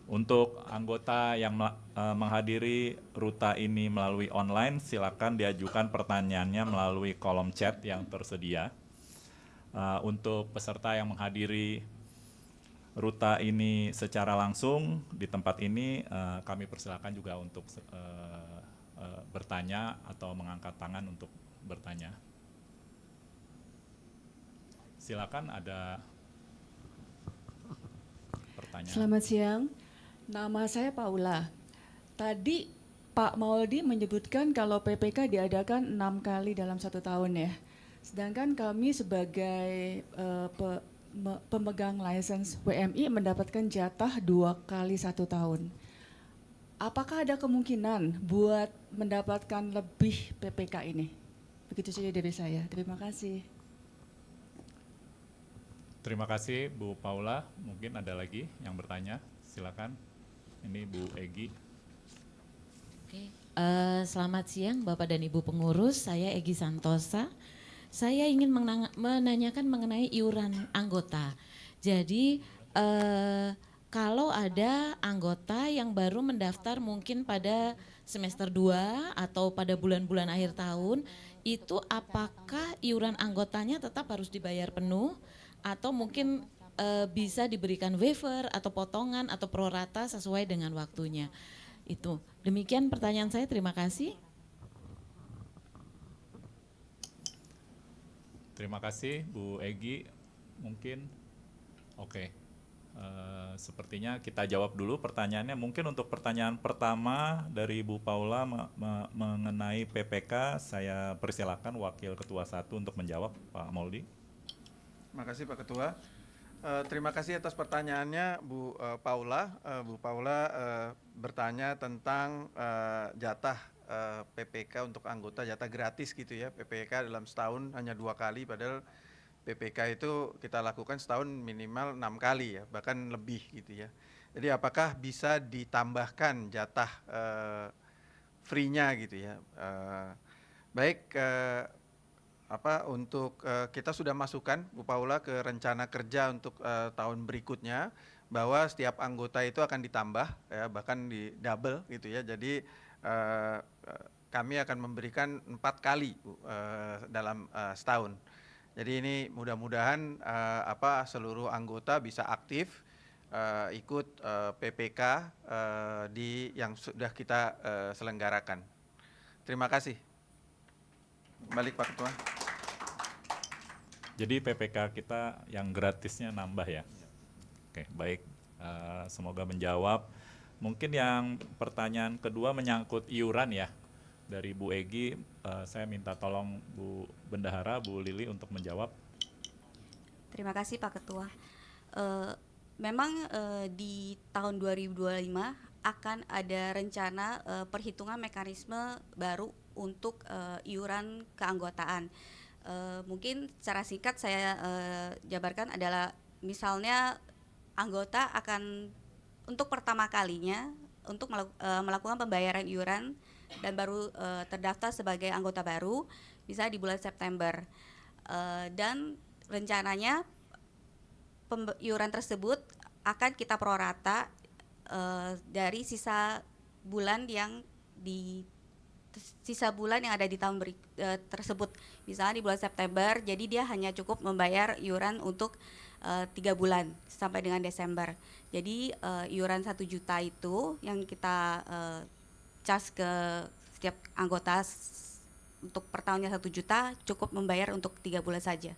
Untuk anggota yang menghadiri ruta ini melalui online, silakan diajukan pertanyaannya melalui kolom chat yang tersedia. Untuk peserta yang menghadiri ruta ini secara langsung di tempat ini, kami persilakan juga untuk bertanya atau mengangkat tangan untuk bertanya. Silakan ada pertanyaan. Selamat siang. Nama saya Paula. Tadi Pak Mauldi menyebutkan kalau PPK diadakan 6 kali dalam 1 tahun ya. Sedangkan kami sebagai pemegang license WMI mendapatkan jatah 2 kali 1 tahun. Apakah ada kemungkinan buat mendapatkan lebih PPK ini? Begitu saja dari saya. Terima kasih. Terima kasih Bu Paula. Mungkin ada lagi yang bertanya. Silakan. Ini Bu Egi. Oke, Selamat siang Bapak dan Ibu pengurus, saya Egi Santosa. Saya ingin menanyakan mengenai iuran anggota. Jadi kalau ada anggota yang baru mendaftar mungkin pada semester 2 atau pada bulan-bulan akhir tahun, itu apakah iuran anggotanya tetap harus dibayar penuh atau mungkin bisa diberikan waiver atau potongan atau prorata sesuai dengan waktunya? Itu. Demikian pertanyaan saya, terima kasih. Terima kasih Bu Egi. Mungkin oke. Sepertinya kita jawab dulu pertanyaannya. Mungkin untuk pertanyaan pertama dari Bu Paula mengenai PPK, saya persilakan Wakil Ketua 1 untuk menjawab, Pak Mauldi. Terima kasih Pak Ketua. Terima kasih atas pertanyaannya Bu Paula. Bu Paula bertanya tentang jatah PPK untuk anggota, jatah gratis gitu ya. PPK dalam setahun hanya 2 kali, padahal PPK itu kita lakukan setahun minimal 6 kali ya, bahkan lebih gitu ya. Jadi apakah bisa ditambahkan jatah free-nya gitu ya. Baik, untuk kita sudah masukkan Bu Paula ke rencana kerja untuk tahun berikutnya, bahwa setiap anggota itu akan ditambah ya, bahkan di double gitu ya. Jadi kami akan memberikan 4 kali dalam setahun. Jadi ini mudah-mudahan seluruh anggota bisa aktif ikut PPK yang sudah kita selenggarakan. Terima kasih. Balik Pak Ketua. Jadi PPK kita yang gratisnya nambah ya. Oke, baik. Semoga menjawab. Mungkin yang pertanyaan kedua menyangkut iuran ya. Dari Bu Egi, saya minta tolong Bu Bendahara, Bu Lili untuk menjawab. Terima kasih Pak Ketua. Memang di tahun 2025 akan ada rencana perhitungan mekanisme baru untuk iuran keanggotaan. Mungkin secara singkat saya jabarkan adalah misalnya anggota akan untuk pertama kalinya untuk melakukan pembayaran iuran dan baru terdaftar sebagai anggota baru bisa di bulan September, dan rencananya iuran tersebut akan kita prorata dari sisa bulan yang ada di tahun tersebut. Misalnya di bulan September, jadi dia hanya cukup membayar iuran untuk 3 bulan sampai dengan Desember. Jadi iuran 1 juta itu yang kita charge ke setiap anggota untuk per tahunnya 1 juta, cukup membayar untuk 3 bulan saja.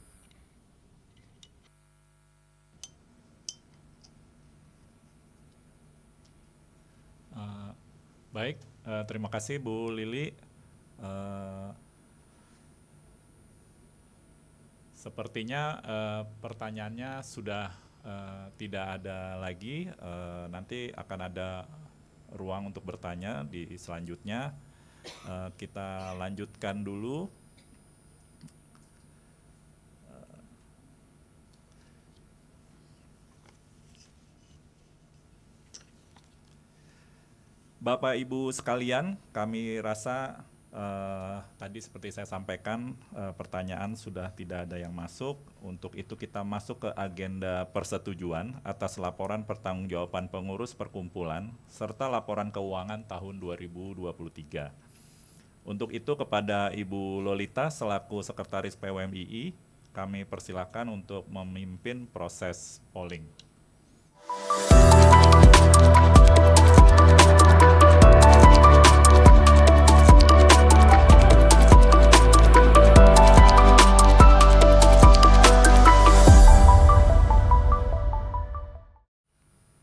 Baik, terima kasih Bu Lili. Sepertinya pertanyaannya sudah tidak ada lagi. Nanti akan ada ruang untuk bertanya di selanjutnya. Kita lanjutkan dulu. Bapak Ibu sekalian, kami rasa tadi seperti saya sampaikan pertanyaan sudah tidak ada yang masuk. Untuk itu kita masuk ke agenda persetujuan atas laporan pertanggungjawaban pengurus perkumpulan serta laporan keuangan tahun 2023. Untuk itu kepada Ibu Lolita selaku Sekretaris PWMII, kami persilakan untuk memimpin proses polling.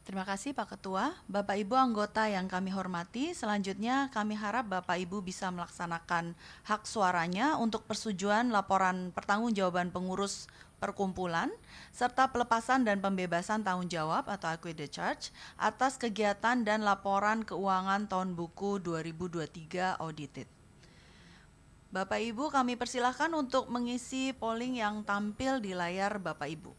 Terima kasih Pak Ketua, Bapak Ibu anggota yang kami hormati, selanjutnya kami harap Bapak Ibu bisa melaksanakan hak suaranya untuk persetujuan laporan pertanggungjawaban pengurus perkumpulan serta pelepasan dan pembebasan tanggung jawab atau acquit discharge atas kegiatan dan laporan keuangan tahun buku 2023 audited. Bapak Ibu kami persilahkan untuk mengisi polling yang tampil di layar Bapak Ibu.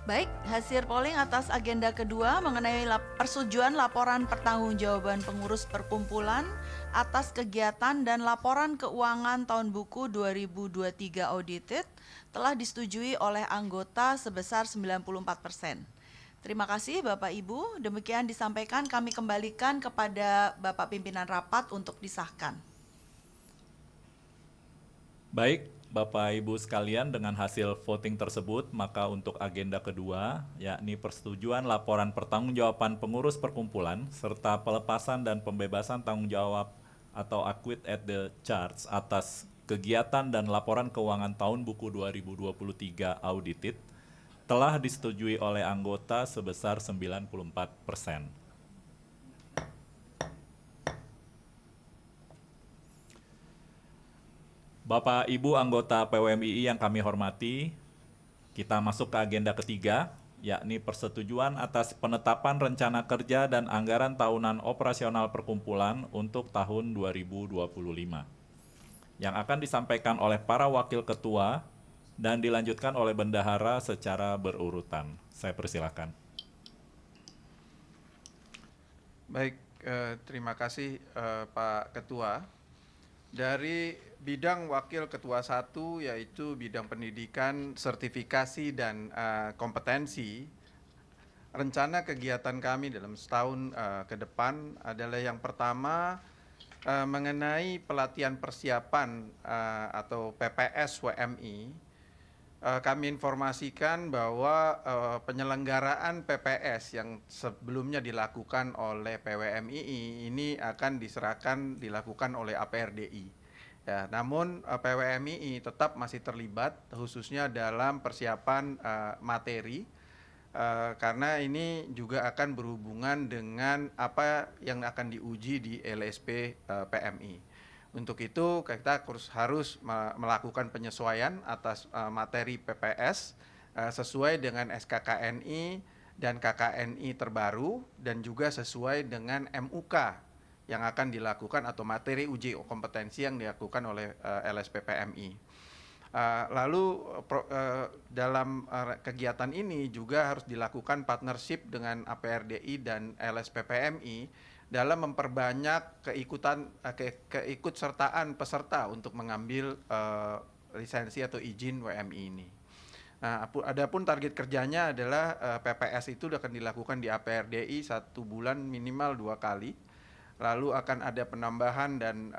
Baik, hasil polling atas agenda kedua mengenai persetujuan laporan pertanggungjawaban pengurus perkumpulan atas kegiatan dan laporan keuangan tahun buku 2023 audited telah disetujui oleh anggota sebesar 94%. Terima kasih Bapak Ibu, demikian disampaikan, kami kembalikan kepada Bapak Pimpinan Rapat untuk disahkan. Baik, Bapak Ibu sekalian, dengan hasil voting tersebut, maka untuk agenda kedua, yakni persetujuan laporan pertanggungjawaban pengurus perkumpulan, serta pelepasan dan pembebasan tanggung jawab atau acquit at the charge atas kegiatan dan laporan keuangan tahun buku 2023 audited, telah disetujui oleh anggota sebesar 94%. Bapak Ibu anggota PWMII yang kami hormati, kita masuk ke agenda ketiga, yakni persetujuan atas penetapan rencana kerja dan anggaran tahunan operasional perkumpulan untuk tahun 2025, yang akan disampaikan oleh para wakil ketua dan dilanjutkan oleh bendahara secara berurutan. Saya persilakan. Baik, terima kasih Pak Ketua. Dari bidang Wakil Ketua 1, yaitu bidang pendidikan, sertifikasi, dan kompetensi, rencana kegiatan kami dalam setahun ke depan adalah yang pertama mengenai pelatihan persiapan atau PPS WMI. Kami informasikan bahwa penyelenggaraan PPS yang sebelumnya dilakukan oleh PWMII ini akan dilakukan oleh APRDI. Ya, namun PWMII tetap masih terlibat khususnya dalam persiapan materi karena ini juga akan berhubungan dengan apa yang akan diuji di LSP PMI. Untuk itu kita harus melakukan penyesuaian atas materi PPS sesuai dengan SKKNI dan KKNI terbaru dan juga sesuai dengan MUK yang akan dilakukan atau materi uji kompetensi yang dilakukan oleh LSP PMI. Lalu dalam kegiatan ini juga harus dilakukan partnership dengan APRDI dan LSP PMI dalam memperbanyak keikutsertaan peserta untuk mengambil lisensi atau izin WMI ini. Nah, adapun target kerjanya adalah PPS itu akan dilakukan di APRDI 1 bulan minimal 2 kali. Lalu akan ada penambahan dan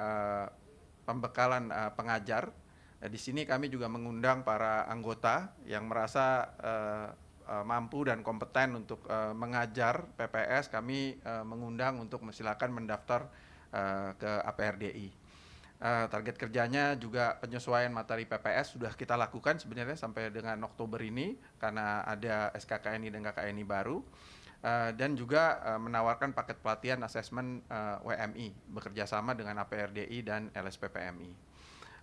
pembekalan pengajar. Nah, di sini kami juga mengundang para anggota yang merasa mampu dan kompeten untuk mengajar PPS. Kami mengundang untuk silakan mendaftar ke APRDI. Target kerjanya juga penyesuaian materi PPS sudah kita lakukan sebenarnya sampai dengan Oktober ini karena ada SKKNI dan KKNI baru, dan juga menawarkan paket pelatihan asesmen WMI bekerjasama dengan APRDI dan LSP PMI.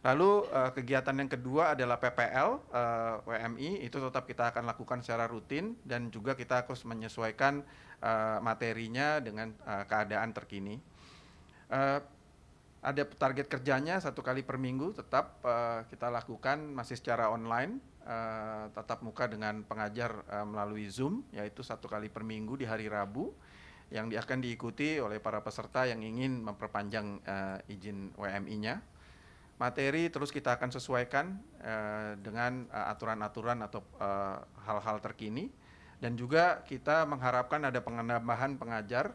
Lalu kegiatan yang kedua adalah PPL WMI, itu tetap kita akan lakukan secara rutin dan juga kita harus menyesuaikan materinya dengan keadaan terkini. Ada target kerjanya 1 kali per minggu tetap kita lakukan masih secara online, tatap muka dengan pengajar melalui Zoom, yaitu 1 kali per minggu di hari Rabu yang akan diikuti oleh para peserta yang ingin memperpanjang izin WMI-nya. Materi terus kita akan sesuaikan dengan aturan-aturan atau hal-hal terkini, dan juga kita mengharapkan ada penambahan pengajar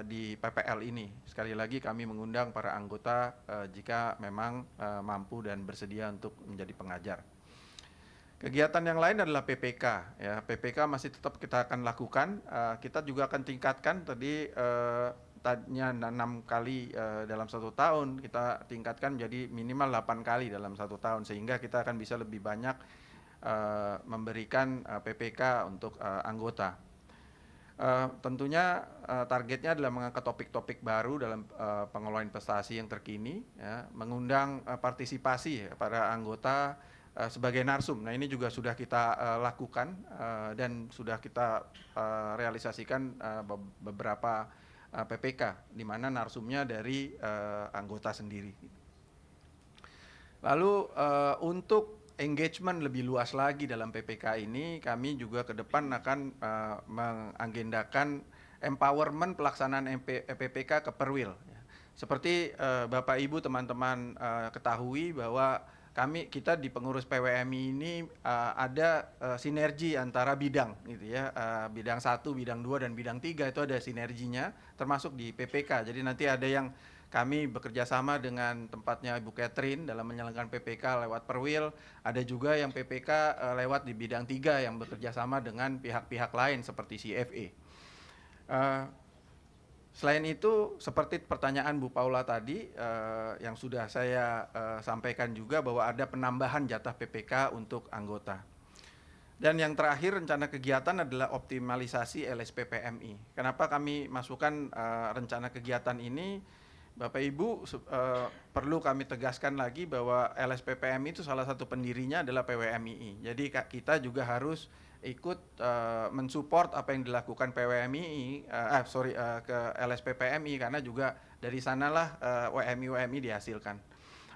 di PPL ini. Sekali lagi kami mengundang para anggota jika memang mampu dan bersedia untuk menjadi pengajar. Kegiatan yang lain adalah PPK. Ya, PPK masih tetap kita akan lakukan. Kita juga akan tingkatkan tadi. Tadinya 6 kali dalam 1 tahun, kita tingkatkan menjadi minimal 8 kali dalam 1 tahun, sehingga kita akan bisa lebih banyak memberikan PPK untuk anggota. Tentunya targetnya adalah mengangkat topik-topik baru dalam pengelolaan investasi yang terkini, ya, mengundang partisipasi para anggota sebagai narsum. Nah, ini juga sudah kita lakukan dan sudah kita realisasikan beberapa PPK, di mana narsumnya dari anggota sendiri. Lalu untuk engagement lebih luas lagi dalam PPK ini, kami juga ke depan akan mengagendakan empowerment pelaksanaan PPK ke Perwil. Seperti Bapak Ibu teman-teman ketahui bahwa kita di pengurus PWMI ini ada sinergi antara bidang gitu ya, bidang 1, bidang 2 dan bidang 3 itu ada sinerginya termasuk di PPK. Jadi nanti ada yang kami bekerja sama dengan tempatnya Ibu Catherine dalam menjalankan PPK lewat Perwil, ada juga yang PPK lewat di bidang 3 yang bekerja sama dengan pihak-pihak lain seperti CFA. Selain itu, seperti pertanyaan Bu Paula tadi yang sudah saya sampaikan juga bahwa ada penambahan jatah PPK untuk anggota. Dan yang terakhir rencana kegiatan adalah optimalisasi LSPPMI. Kenapa kami masukkan rencana kegiatan ini? Bapak Ibu perlu kami tegaskan lagi bahwa LSPPMI itu salah satu pendirinya adalah PWMII. Jadi kita juga harus ikut mensupport apa yang dilakukan PWMII, ke LSPPMI karena juga dari sanalah WMI dihasilkan.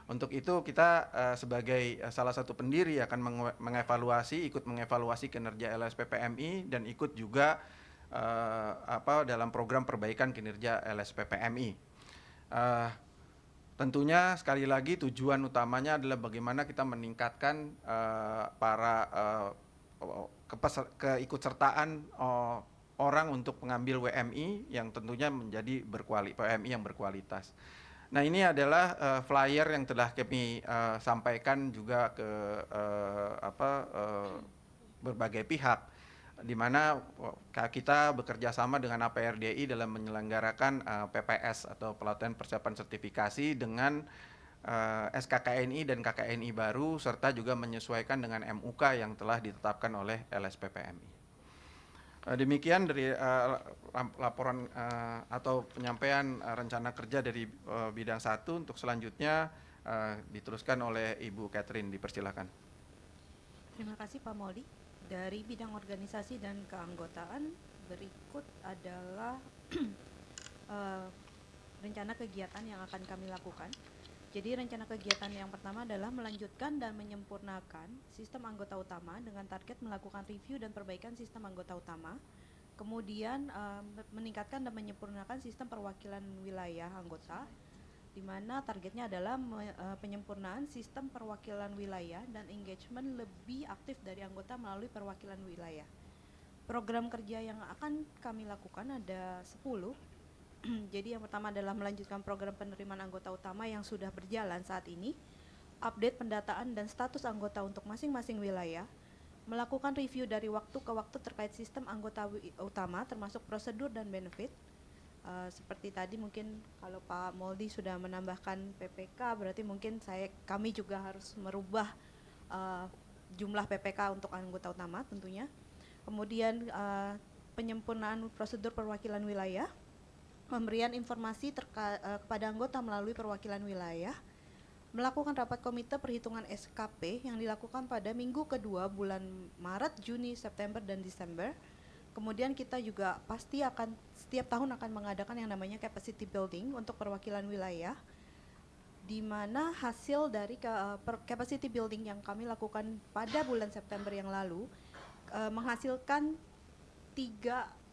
Untuk itu kita sebagai salah satu pendiri akan ikut mengevaluasi kinerja LSPPMI dan ikut juga dalam program perbaikan kinerja LSPPMI. Tentunya sekali lagi tujuan utamanya adalah bagaimana kita meningkatkan keikutsertaan orang untuk mengambil WMI yang tentunya menjadi WMI yang berkualitas. Nah, ini adalah flyer yang telah kami sampaikan juga ke berbagai pihak, di mana kita bekerja sama dengan APRDI dalam menyelenggarakan PPS atau pelatihan persiapan sertifikasi dengan SKKNI dan KKNI baru serta juga menyesuaikan dengan MUK yang telah ditetapkan oleh LSPPMI. Demikian dari laporan atau penyampaian rencana kerja dari bidang 1. Untuk selanjutnya diteruskan oleh Ibu Catherine, dipersilakan. Terima kasih Pak Mauldi. Dari bidang organisasi dan keanggotaan, berikut adalah rencana kegiatan yang akan kami lakukan. Jadi rencana kegiatan yang pertama adalah melanjutkan dan menyempurnakan sistem anggota utama dengan target melakukan review dan perbaikan sistem anggota utama. Kemudian meningkatkan dan menyempurnakan sistem perwakilan wilayah anggota, di mana targetnya adalah penyempurnaan sistem perwakilan wilayah dan engagement lebih aktif dari anggota melalui perwakilan wilayah. Program kerja yang akan kami lakukan ada 10. Jadi yang pertama adalah melanjutkan program penerimaan anggota utama yang sudah berjalan saat ini, update pendataan dan status anggota untuk masing-masing wilayah, melakukan review dari waktu ke waktu terkait sistem anggota utama termasuk prosedur dan benefit. Seperti tadi mungkin kalau Pak Mauldi sudah menambahkan PPK, berarti mungkin kami juga harus merubah jumlah PPK untuk anggota utama tentunya. Kemudian penyempurnaan prosedur perwakilan wilayah, pemberian informasi kepada anggota melalui perwakilan wilayah, melakukan rapat komite perhitungan SKP yang dilakukan pada minggu kedua bulan Maret, Juni, September, dan Desember. Kemudian kita juga pasti akan setiap tahun akan mengadakan yang namanya capacity building untuk perwakilan wilayah, di mana hasil dari capacity building yang kami lakukan pada bulan September yang lalu menghasilkan 3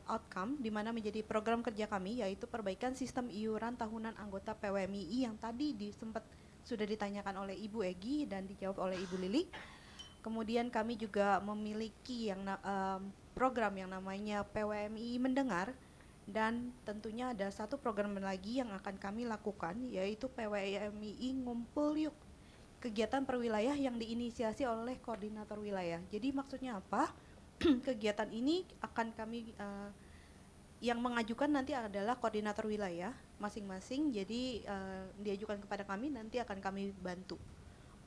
outcome, di mana menjadi program kerja kami, yaitu perbaikan sistem iuran tahunan anggota PWMII yang tadi sempat sudah ditanyakan oleh Ibu Egi dan dijawab oleh Ibu Lili. Kemudian kami juga memiliki program yang namanya PWMI Mendengar, dan tentunya ada satu program lagi yang akan kami lakukan, yaitu PWMI Ngumpul Yuk, kegiatan perwilayah yang diinisiasi oleh koordinator wilayah. Jadi maksudnya apa? Kegiatan ini akan kami yang mengajukan nanti adalah koordinator wilayah masing-masing, jadi diajukan kepada kami, nanti akan kami bantu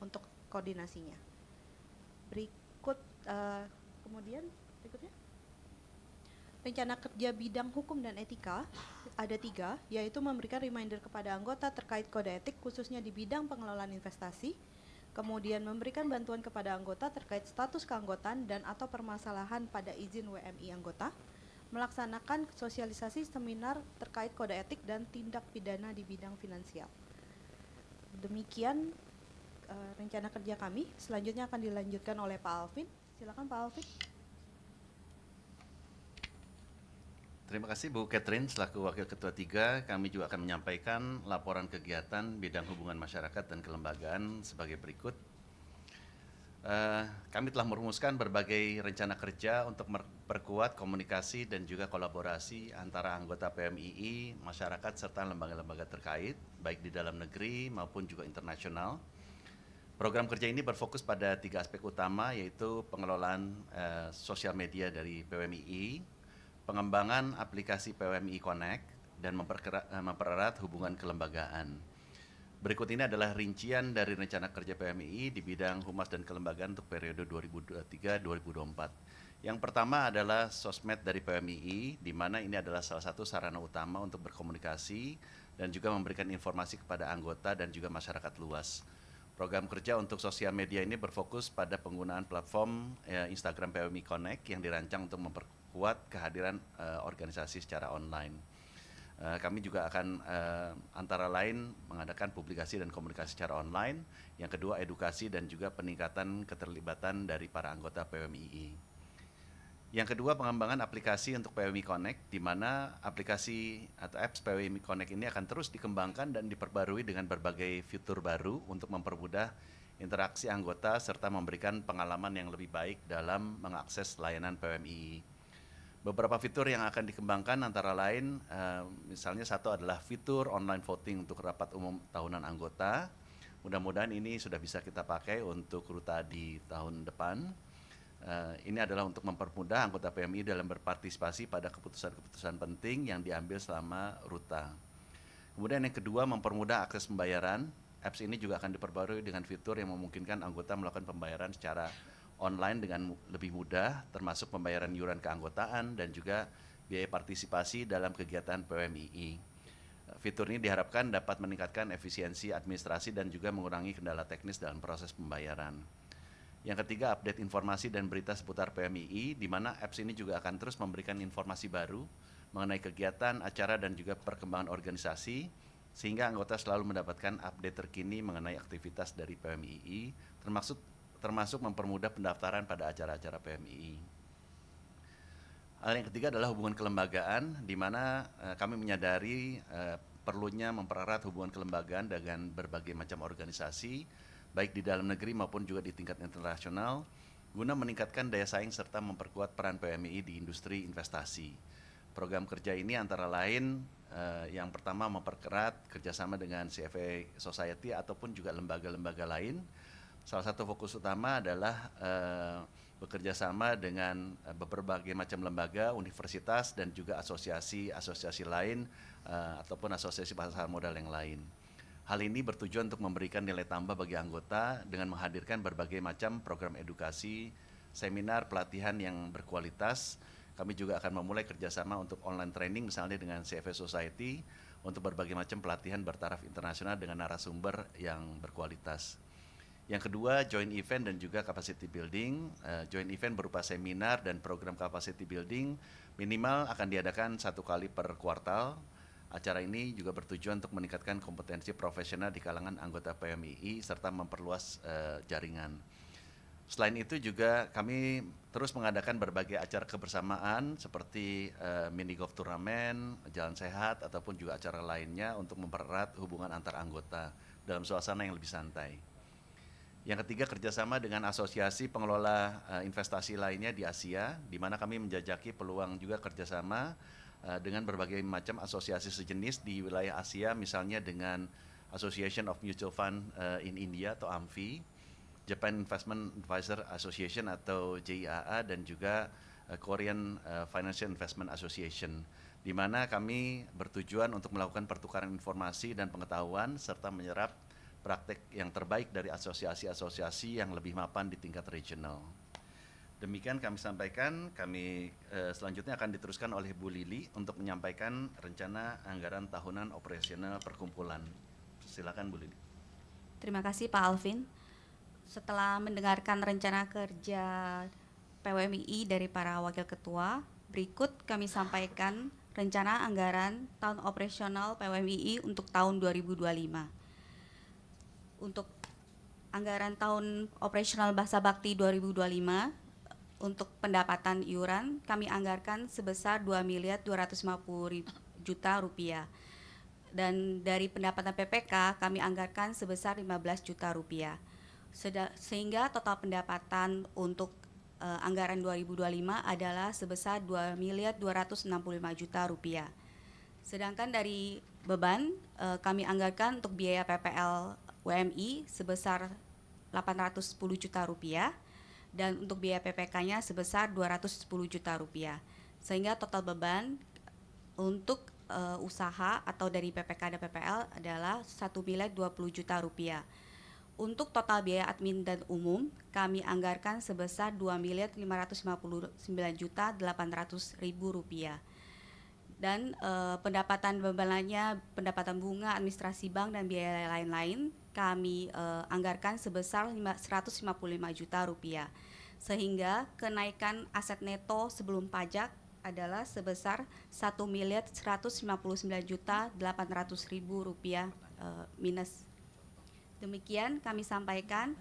untuk koordinasinya. Kemudian berikutnya rencana kerja bidang hukum dan etika ada 3, yaitu memberikan reminder kepada anggota terkait kode etik khususnya di bidang pengelolaan investasi, kemudian memberikan bantuan kepada anggota terkait status keanggotaan dan atau permasalahan pada izin WMI anggota, melaksanakan sosialisasi seminar terkait kode etik dan tindak pidana di bidang finansial. Demikian rencana kerja kami. Selanjutnya akan dilanjutkan oleh Pak Alvin. Silakan Pak Alvin. Terima kasih Bu Catherine selaku Wakil Ketua 3. Kami juga akan menyampaikan laporan kegiatan bidang hubungan masyarakat dan kelembagaan sebagai berikut. Kami telah merumuskan berbagai rencana kerja untuk memperkuat komunikasi dan juga kolaborasi antara anggota PMII, masyarakat serta lembaga-lembaga terkait, baik di dalam negeri maupun juga internasional. Program kerja ini berfokus pada 3 aspek utama, yaitu pengelolaan sosial media dari PWMII, pengembangan aplikasi PWMI Connect, dan mempererat hubungan kelembagaan. Berikut ini adalah rincian dari rencana kerja PWMI di bidang humas dan kelembagaan untuk periode 2023-2024. Yang pertama adalah sosmed dari PWMI, di mana ini adalah salah satu sarana utama untuk berkomunikasi dan juga memberikan informasi kepada anggota dan juga masyarakat luas. Program kerja untuk sosial media ini berfokus pada penggunaan platform Instagram PWMI Connect yang dirancang untuk memperkuat kehadiran organisasi secara online. Kami juga akan antara lain mengadakan publikasi dan komunikasi secara online. Yang kedua, edukasi dan juga peningkatan keterlibatan dari para anggota PWMII. Yang kedua, pengembangan aplikasi untuk PWMI Connect, di mana aplikasi atau apps PWMI Connect ini akan terus dikembangkan dan diperbarui dengan berbagai fitur baru untuk mempermudah interaksi anggota serta memberikan pengalaman yang lebih baik dalam mengakses layanan PWMI. Beberapa fitur yang akan dikembangkan antara lain, misalnya satu adalah fitur online voting untuk rapat umum tahunan anggota. Mudah-mudahan ini sudah bisa kita pakai untuk ruta di tahun depan. Ini adalah untuk mempermudah anggota PMI dalam berpartisipasi pada keputusan-keputusan penting yang diambil selama ruta. Kemudian yang kedua, mempermudah akses pembayaran. Apps ini juga akan diperbarui dengan fitur yang memungkinkan anggota melakukan pembayaran secara online dengan lebih mudah, termasuk pembayaran iuran keanggotaan dan juga biaya partisipasi dalam kegiatan PWMII. Fitur ini diharapkan dapat meningkatkan efisiensi administrasi dan juga mengurangi kendala teknis dalam proses pembayaran. Yang ketiga, update informasi dan berita seputar PMII, di mana apps ini juga akan terus memberikan informasi baru mengenai kegiatan, acara, dan juga perkembangan organisasi, sehingga anggota selalu mendapatkan update terkini mengenai aktivitas dari PMII, termasuk mempermudah pendaftaran pada acara-acara PMII. Hal yang ketiga adalah hubungan kelembagaan, di mana kami menyadari perlunya mempererat hubungan kelembagaan dengan berbagai macam organisasi, baik di dalam negeri maupun juga di tingkat internasional, guna meningkatkan daya saing serta memperkuat peran PMII di industri investasi. Program kerja ini antara lain yang pertama mempererat kerjasama dengan CFA Society ataupun juga lembaga-lembaga lain. Salah satu fokus utama adalah bekerja sama dengan berbagai macam lembaga, universitas, dan juga asosiasi-asosiasi lain ataupun asosiasi pasar modal yang lain. Hal ini bertujuan untuk memberikan nilai tambah bagi anggota dengan menghadirkan berbagai macam program edukasi, seminar, pelatihan yang berkualitas. Kami juga akan memulai kerjasama untuk online training misalnya dengan CFA Society untuk berbagai macam pelatihan bertaraf internasional dengan narasumber yang berkualitas. Yang kedua, joint event dan juga capacity building. Joint event berupa seminar dan program capacity building minimal akan diadakan 1 kali per kuartal. Acara ini juga bertujuan untuk meningkatkan kompetensi profesional di kalangan anggota PMII serta memperluas jaringan. Selain itu juga kami terus mengadakan berbagai acara kebersamaan seperti mini golf turnamen, jalan sehat, ataupun juga acara lainnya untuk mempererat hubungan antar anggota dalam suasana yang lebih santai. Yang ketiga, kerjasama dengan asosiasi pengelola investasi lainnya di Asia, di mana kami menjajaki peluang juga kerjasama dengan berbagai macam asosiasi sejenis di wilayah Asia, misalnya dengan Association of Mutual Fund in India atau AMFI, Japan Investment Advisor Association atau JIAA, dan juga Korean Financial Investment Association, di mana kami bertujuan untuk melakukan pertukaran informasi dan pengetahuan serta menyerap praktek yang terbaik dari asosiasi-asosiasi yang lebih mapan di tingkat regional. Demikian kami sampaikan, selanjutnya akan diteruskan oleh Bu Lili untuk menyampaikan rencana anggaran tahunan operasional perkumpulan. Silakan Bu Lili. Terima kasih Pak Alvin. Setelah mendengarkan rencana kerja PWMII dari para wakil ketua, berikut kami sampaikan rencana anggaran tahun operasional PWMII untuk tahun 2025. Untuk anggaran tahun operasional Bahasa Bakti 2025 untuk pendapatan iuran kami anggarkan sebesar 2.250.000.000 rupiah. Dan dari pendapatan PPK kami anggarkan sebesar 15 juta rupiah. Sehingga total pendapatan untuk anggaran 2025 adalah sebesar 2.265.000.000 rupiah. Sedangkan dari beban kami anggarkan untuk biaya PPL WMI sebesar 810 juta rupiah dan untuk biaya PPK-nya sebesar 210 juta rupiah. Sehingga total beban untuk usaha atau dari PPK dan PPL adalah 1.020 juta rupiah. Untuk total biaya admin dan umum kami anggarkan sebesar 2.559.800.000 rupiah. Dan pendapatan bebanannya, pendapatan bunga, administrasi bank dan biaya lain-lain kami anggarkan sebesar 155 juta rupiah. Sehingga kenaikan aset neto sebelum pajak adalah sebesar 1.159.800.000 rupiah minus. Demikian kami sampaikan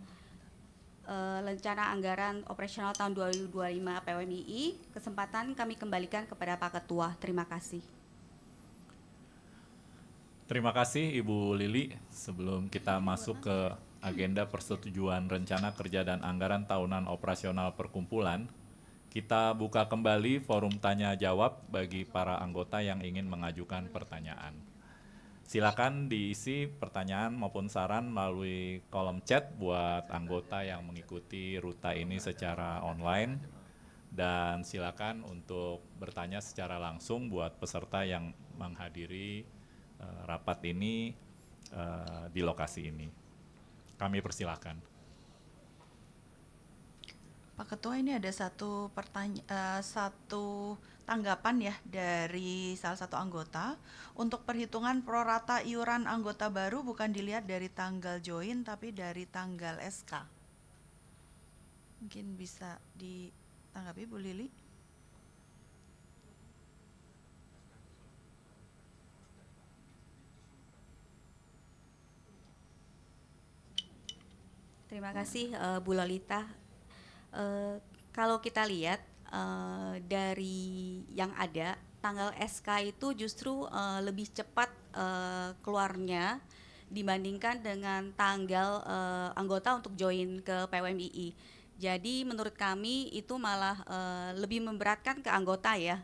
rencana anggaran operasional tahun 2025 PWMII. Kesempatan kami kembalikan kepada Pak Ketua. Terima kasih. Terima kasih Ibu Lili. Sebelum kita masuk ke agenda persetujuan rencana kerja dan anggaran tahunan operasional perkumpulan, kita buka kembali forum tanya jawab bagi para anggota yang ingin mengajukan pertanyaan. Silakan diisi pertanyaan maupun saran melalui kolom chat buat anggota yang mengikuti ruta ini secara online. Dan silakan untuk bertanya secara langsung buat peserta yang menghadiri rapat ini di lokasi ini. Kami persilahkan. Pak Ketua, ini ada satu tanggapan ya dari salah satu anggota. Untuk perhitungan prorata iuran anggota baru bukan dilihat dari tanggal join tapi dari tanggal SK. Mungkin bisa ditanggapi Bu Lili? Terima kasih Bu Lolita. Kalau kita lihat dari yang ada, tanggal SK itu justru lebih cepat keluarnya dibandingkan dengan tanggal anggota untuk join ke PWMII. Jadi menurut kami itu malah lebih memberatkan ke anggota ya.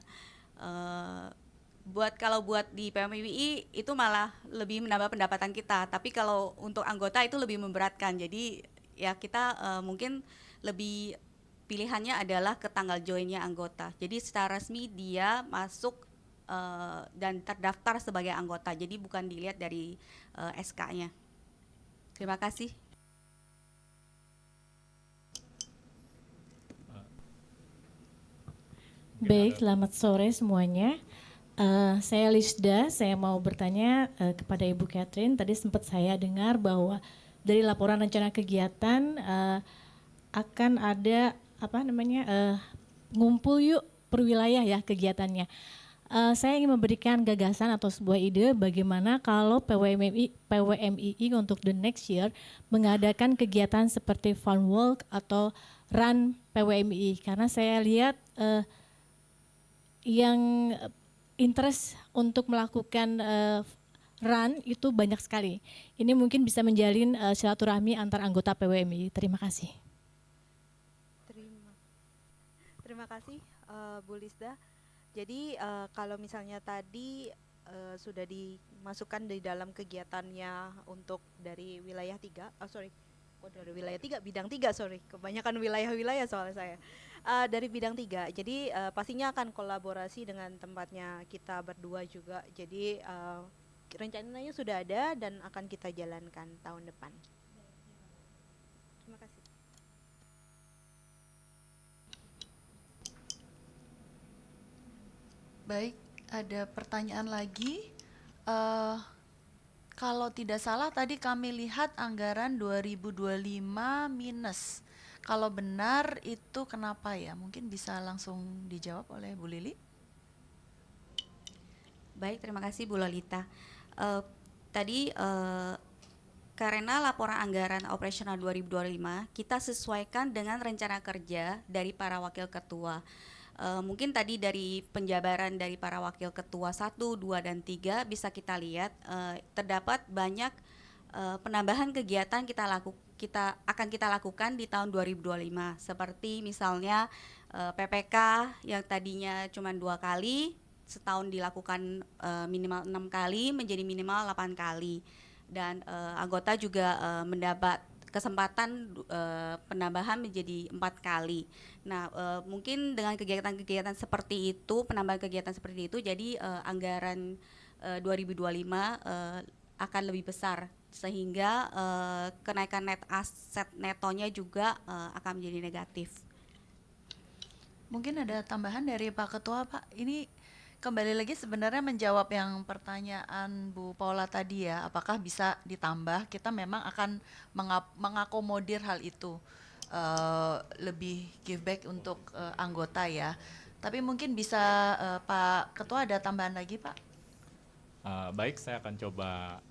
Kalau buat di PWMII itu malah lebih menambah pendapatan kita, tapi kalau untuk anggota itu lebih memberatkan. Jadi ya kita mungkin lebih pilihannya adalah ke tanggal joinnya anggota. Jadi secara resmi dia masuk dan terdaftar sebagai anggota. Jadi bukan dilihat dari SK-nya. Terima kasih. Baik, selamat sore semuanya. Saya Lisda, saya mau bertanya kepada Ibu Catherine. Tadi sempat saya dengar bahwa dari laporan rencana kegiatan akan ada ngumpul yuk per wilayah ya kegiatannya. Saya ingin memberikan gagasan atau sebuah ide bagaimana kalau PWMII untuk the next year mengadakan kegiatan seperti fun walk atau run PWMII, karena saya lihat yang interest untuk melakukan run itu banyak sekali. Ini mungkin bisa menjalin silaturahmi antar anggota PWMII. Terima kasih. Terima kasih Bu Lisda. Jadi kalau misalnya tadi sudah dimasukkan di dalam kegiatannya untuk dari wilayah 3, dari wilayah 3, bidang 3, kebanyakan wilayah-wilayah soal saya. Dari bidang 3, jadi pastinya akan kolaborasi dengan tempatnya kita berdua juga. Jadi rencananya sudah ada dan akan kita jalankan tahun depan. Terima kasih. Baik, ada pertanyaan lagi. Kalau tidak salah tadi kami lihat anggaran 2025 minus. Kalau benar itu kenapa ya? Mungkin bisa langsung dijawab oleh Bu Lili. Baik, terima kasih Bu Lolita. Tadi karena laporan anggaran operasional 2025 kita sesuaikan dengan rencana kerja dari para wakil ketua. Mungkin tadi dari penjabaran dari para wakil ketua 1, 2, dan 3 bisa kita lihat terdapat banyak penambahan kegiatan kita akan lakukan di tahun 2025, seperti misalnya PPK yang tadinya cuma 2 kali, setahun dilakukan minimal 6 kali menjadi minimal 8 kali, dan anggota juga mendapat kesempatan penambahan menjadi 4 kali. Nah, mungkin dengan kegiatan-kegiatan seperti itu, penambahan kegiatan seperti itu, jadi anggaran 2025 akan lebih besar, sehingga kenaikan net aset netonya juga akan menjadi negatif. Mungkin ada tambahan dari Pak Ketua, Pak. Ini kembali lagi sebenarnya menjawab yang pertanyaan Bu Paula tadi ya, apakah bisa ditambah? Kita memang akan mengakomodir hal itu, lebih give back untuk anggota ya. Tapi mungkin bisa Pak Ketua ada tambahan lagi, Pak? Baik, saya akan coba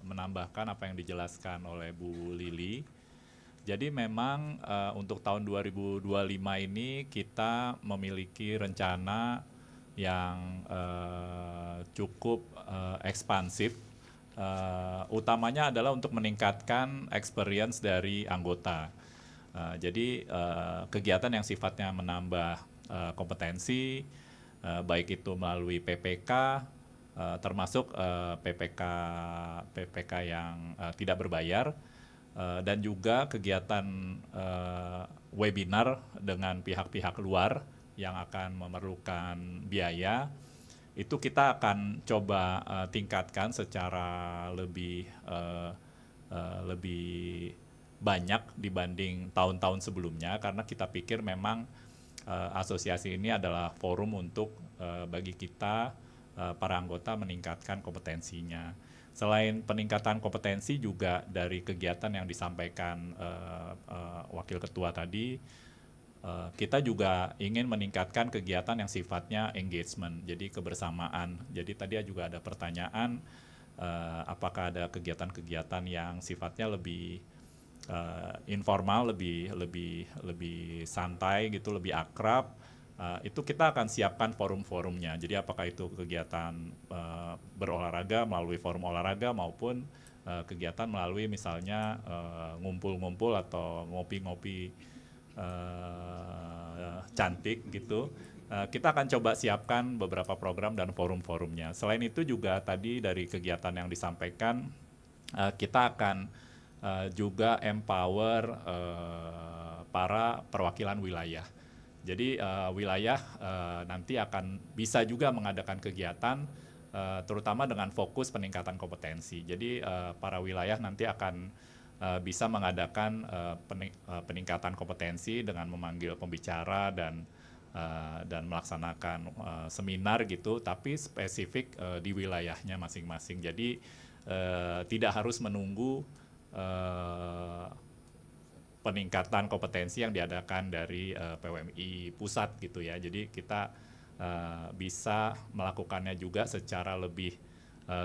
menambahkan apa yang dijelaskan oleh Bu Lili. Jadi memang untuk tahun 2025 ini kita memiliki rencana yang cukup ekspansif. Utamanya adalah untuk meningkatkan experience dari anggota. Jadi kegiatan yang sifatnya menambah kompetensi, baik itu melalui PPK, termasuk PPK yang tidak berbayar, dan juga kegiatan webinar dengan pihak-pihak luar yang akan memerlukan biaya, itu kita akan coba tingkatkan secara lebih banyak dibanding tahun-tahun sebelumnya, karena kita pikir memang asosiasi ini adalah forum untuk bagi kita para anggota meningkatkan kompetensinya. Selain peningkatan kompetensi juga dari kegiatan yang disampaikan Wakil Ketua tadi, kita juga ingin meningkatkan kegiatan yang sifatnya engagement, jadi kebersamaan. Jadi tadi juga ada pertanyaan, apakah ada kegiatan-kegiatan yang sifatnya lebih informal, lebih santai gitu, lebih akrab. Itu kita akan siapkan forum-forumnya. Jadi apakah itu kegiatan berolahraga melalui forum olahraga maupun kegiatan melalui misalnya ngumpul-ngumpul atau ngopi-ngopi cantik gitu. Kita akan coba siapkan beberapa program dan forum-forumnya. Selain itu juga tadi dari kegiatan yang disampaikan, kita akan juga empower para perwakilan wilayah. Jadi wilayah nanti akan bisa juga mengadakan kegiatan terutama dengan fokus peningkatan kompetensi. Jadi para wilayah nanti akan bisa mengadakan peningkatan kompetensi dengan memanggil pembicara dan melaksanakan seminar gitu, tapi spesifik di wilayahnya masing-masing. Jadi tidak harus menunggu peningkatan kompetensi yang diadakan dari PWMI pusat gitu ya. Jadi kita bisa melakukannya juga secara lebih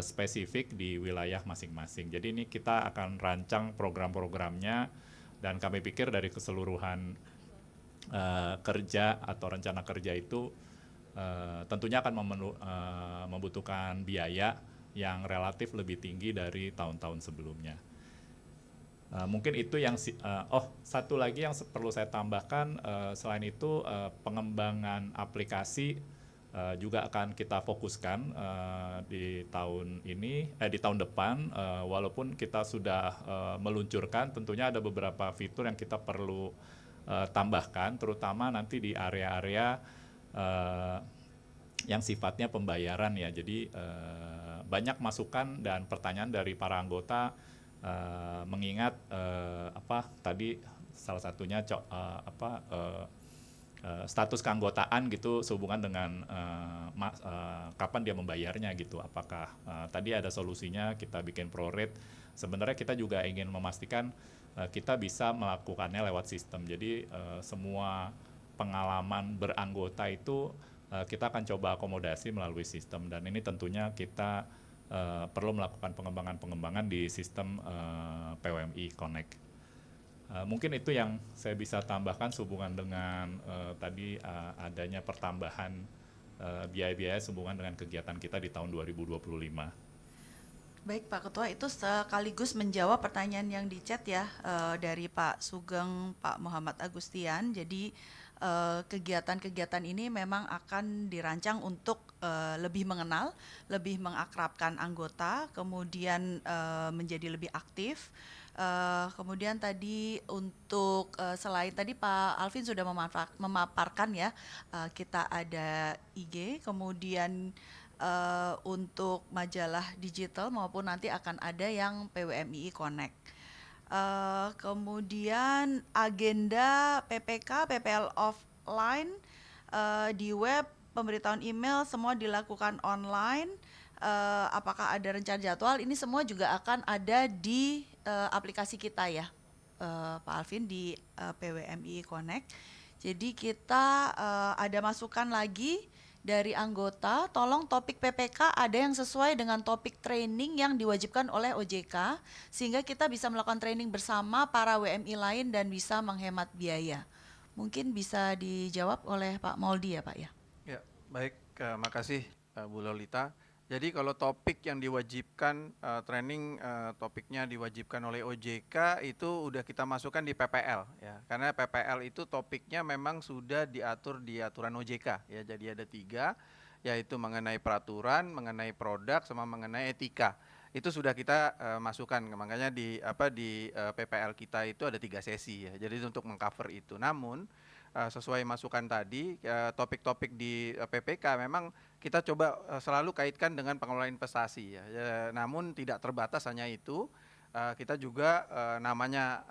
spesifik di wilayah masing-masing. Jadi ini kita akan rancang program-programnya, dan kami pikir dari keseluruhan kerja atau rencana kerja itu tentunya akan membutuhkan biaya yang relatif lebih tinggi dari tahun-tahun sebelumnya. Mungkin itu yang satu lagi yang perlu saya tambahkan, selain itu pengembangan aplikasi juga akan kita fokuskan di tahun ini, di tahun depan, walaupun kita sudah meluncurkan, tentunya ada beberapa fitur yang kita perlu tambahkan, terutama nanti di area-area yang sifatnya pembayaran ya. Jadi banyak masukan dan pertanyaan dari para anggota mengingat tadi salah satunya status keanggotaan gitu sehubungan dengan kapan dia membayarnya gitu. Apakah tadi ada solusinya kita bikin prorate. Sebenarnya kita juga ingin memastikan kita bisa melakukannya lewat sistem. Jadi semua pengalaman beranggota itu kita akan coba akomodasi melalui sistem, dan ini tentunya kita perlu melakukan pengembangan-pengembangan di sistem PWMI Connect. Mungkin itu yang saya bisa tambahkan sehubungan dengan tadi adanya pertambahan biaya-biaya sehubungan dengan kegiatan kita di tahun 2025. Baik Pak Ketua, itu sekaligus menjawab pertanyaan yang di chat ya dari Pak Sugeng, Pak Muhammad Agustian. Jadi kegiatan-kegiatan ini memang akan dirancang untuk lebih mengenal, lebih mengakrabkan anggota, kemudian menjadi lebih aktif. Kemudian tadi untuk selain tadi Pak Alvin sudah memaparkan ya, kita ada IG, kemudian untuk majalah digital maupun nanti akan ada yang PWMII Connect. Kemudian agenda PPK, PPL offline di web, pemberitahuan email semua dilakukan online. Apakah ada rencana jadwal? Ini semua juga akan ada di aplikasi kita ya, Pak Alvin, di PWMII Connect. Jadi kita ada masukan lagi dari anggota, tolong topik PPK ada yang sesuai dengan topik training yang diwajibkan oleh OJK, sehingga kita bisa melakukan training bersama para WMI lain dan bisa menghemat biaya. Mungkin bisa dijawab oleh Pak Mauldi ya Pak ya? Ya, baik, makasih Bu Lolita. Jadi kalau topik yang diwajibkan training topiknya diwajibkan oleh OJK itu udah kita masukkan di PPL ya, karena PPL itu topiknya memang sudah diatur di aturan OJK ya. Jadi ada 3, yaitu mengenai peraturan, mengenai produk, sama mengenai etika. Itu sudah kita masukkan, makanya di PPL kita itu ada 3 sesi ya. Jadi untuk mengcover itu. Namun sesuai masukan tadi, topik-topik di PPK memang kita coba selalu kaitkan dengan pengelolaan investasi ya. Namun tidak terbatas hanya itu, kita juga namanya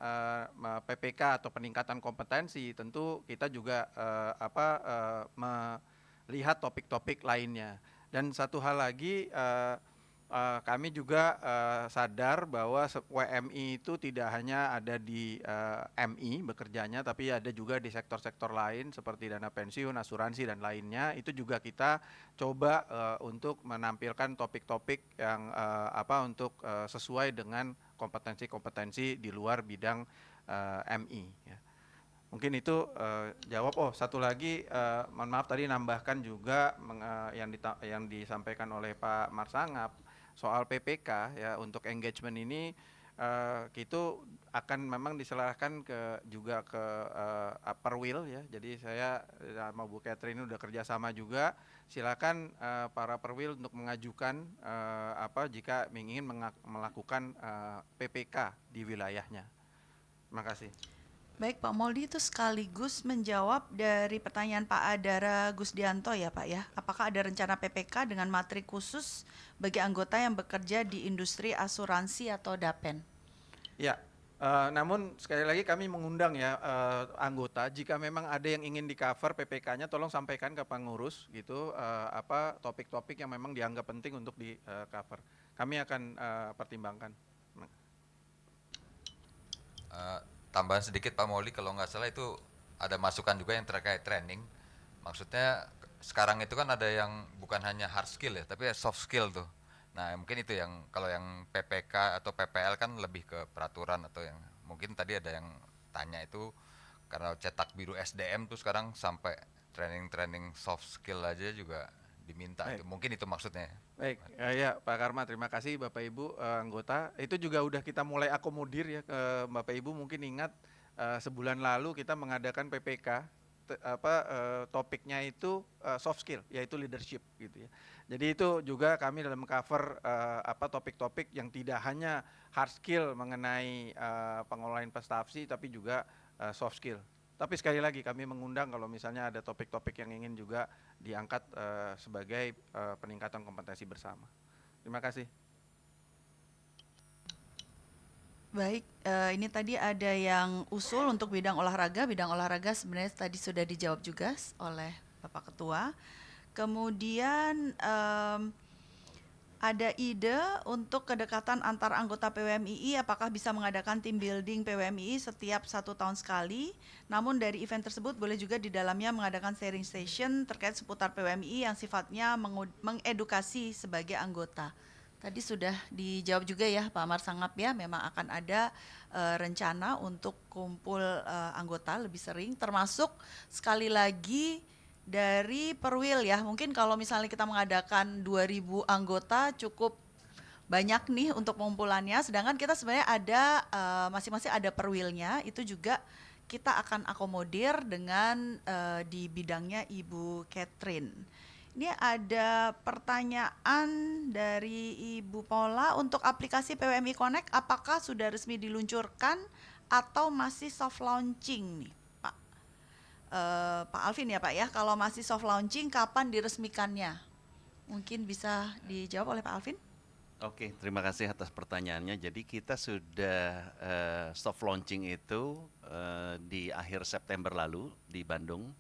PPK atau peningkatan kompetensi, tentu kita juga melihat topik-topik lainnya. Dan satu hal lagi, kami juga sadar bahwa WMI itu tidak hanya ada di MI bekerjanya, tapi ada juga di sektor-sektor lain seperti dana pensiun, asuransi dan lainnya. Itu juga kita coba untuk menampilkan topik-topik yang untuk sesuai dengan kompetensi-kompetensi di luar bidang MI. Ya. Mungkin itu jawab. Oh, satu lagi, mohon maaf tadi nambahkan juga yang disampaikan oleh Pak Marsangap soal PPK ya. Untuk engagement ini itu akan memang diserahkan juga ke Perwil ya. Jadi saya sama Bu Catherine udah kerjasama juga. Silakan para Perwil untuk mengajukan jika ingin melakukan PPK di wilayahnya. Terima kasih. Baik Pak Mauldi, itu sekaligus menjawab dari pertanyaan Pak Adara Gusdianto ya Pak ya. Apakah ada rencana PPK dengan materi khusus bagi anggota yang bekerja di industri asuransi atau DAPEN? Ya, namun sekali lagi kami mengundang ya anggota, jika memang ada yang ingin di cover PPK-nya, tolong sampaikan ke pengurus gitu, topik-topik yang memang dianggap penting untuk di cover. Kami akan pertimbangkan. Tambahan sedikit Pak Mauli, kalau nggak salah itu ada masukan juga yang terkait training. Maksudnya sekarang itu kan ada yang bukan hanya hard skill ya, tapi soft skill tuh. Nah mungkin itu yang kalau yang PPK atau PPL kan lebih ke peraturan, atau yang mungkin tadi ada yang tanya itu karena cetak biru SDM tuh sekarang sampai training soft skill aja juga diminta. Itu, mungkin itu maksudnya. Baik, ya Pak Karma, terima kasih Bapak Ibu anggota. Itu juga udah kita mulai akomodir ya ke Bapak Ibu. Mungkin ingat sebulan lalu kita mengadakan PPK, topiknya itu soft skill, yaitu leadership gitu ya. Jadi itu juga kami dalam cover topik-topik yang tidak hanya hard skill mengenai pengelolaan investasi, tapi juga soft skill. Tapi sekali lagi kami mengundang kalau misalnya ada topik-topik yang ingin juga diangkat sebagai peningkatan kompetensi bersama. Terima kasih. Baik, ini tadi ada yang usul untuk bidang olahraga. Bidang olahraga sebenarnya tadi sudah dijawab juga oleh Bapak Ketua. Kemudian ada ide untuk kedekatan antar anggota PWMII, apakah bisa mengadakan team building PWMII setiap 1 tahun sekali. Namun dari event tersebut boleh juga di dalamnya mengadakan sharing session terkait seputar PWMII yang sifatnya mengedukasi sebagai anggota. Tadi sudah dijawab juga ya Pak Marsangap ya, memang akan ada rencana untuk kumpul anggota lebih sering, termasuk sekali lagi dari Perwil ya. Mungkin kalau misalnya kita mengadakan 2.000 anggota cukup banyak nih untuk pengumpulannya, sedangkan kita sebenarnya ada masing-masing ada Perwilnya, itu juga kita akan akomodir dengan di bidangnya Ibu Catherine. Ini ada pertanyaan dari Ibu Paula, untuk aplikasi PWMI Connect apakah sudah resmi diluncurkan atau masih soft launching nih Pak? Pak Alvin ya Pak ya, kalau masih soft launching kapan diresmikannya? Mungkin bisa dijawab oleh Pak Alvin? Oke, terima kasih atas pertanyaannya. Jadi kita sudah soft launching itu di akhir September lalu di Bandung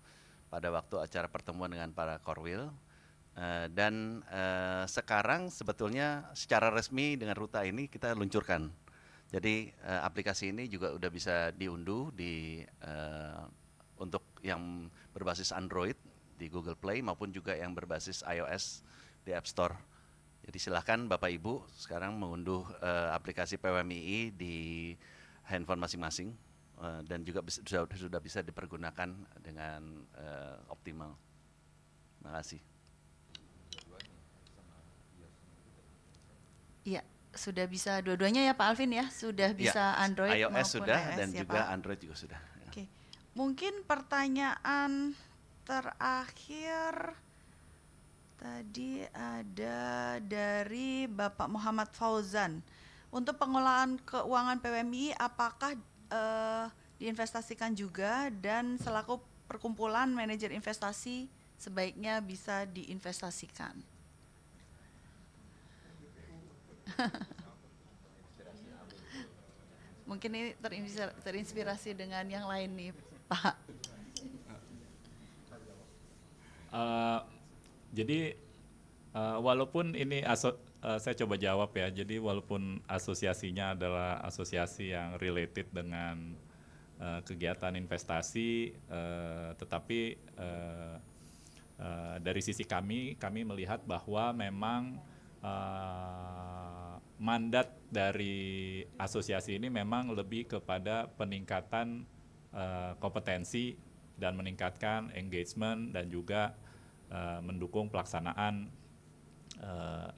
pada waktu acara pertemuan dengan para Korwil. Dan sekarang sebetulnya secara resmi dengan Ruta ini kita luncurkan. Jadi aplikasi ini juga udah bisa diunduh di untuk yang berbasis Android di Google Play maupun juga yang berbasis iOS di App Store. Jadi silakan Bapak Ibu sekarang mengunduh aplikasi PWMII di handphone masing-masing dan juga sudah bisa dipergunakan dengan optimal. Terima kasih. Iya, sudah bisa dua-duanya ya Pak Alvin ya, sudah bisa ya, Android iOS maupun sudah iOS dan ya, juga Pak. Android juga sudah. Oke, mungkin pertanyaan terakhir tadi ada dari Bapak Muhammad Fauzan. Untuk pengelolaan keuangan PWMI apakah diinvestasikan juga, dan selaku perkumpulan manajer investasi sebaiknya bisa diinvestasikan? Mungkin ini terinspirasi dengan yang lain nih Pak. Jadi walaupun ini saya coba jawab ya. Jadi walaupun asosiasinya adalah asosiasi yang related dengan kegiatan investasi, tetapi dari sisi kami melihat bahwa memang mandat dari asosiasi ini memang lebih kepada peningkatan kompetensi dan meningkatkan engagement dan juga mendukung pelaksanaan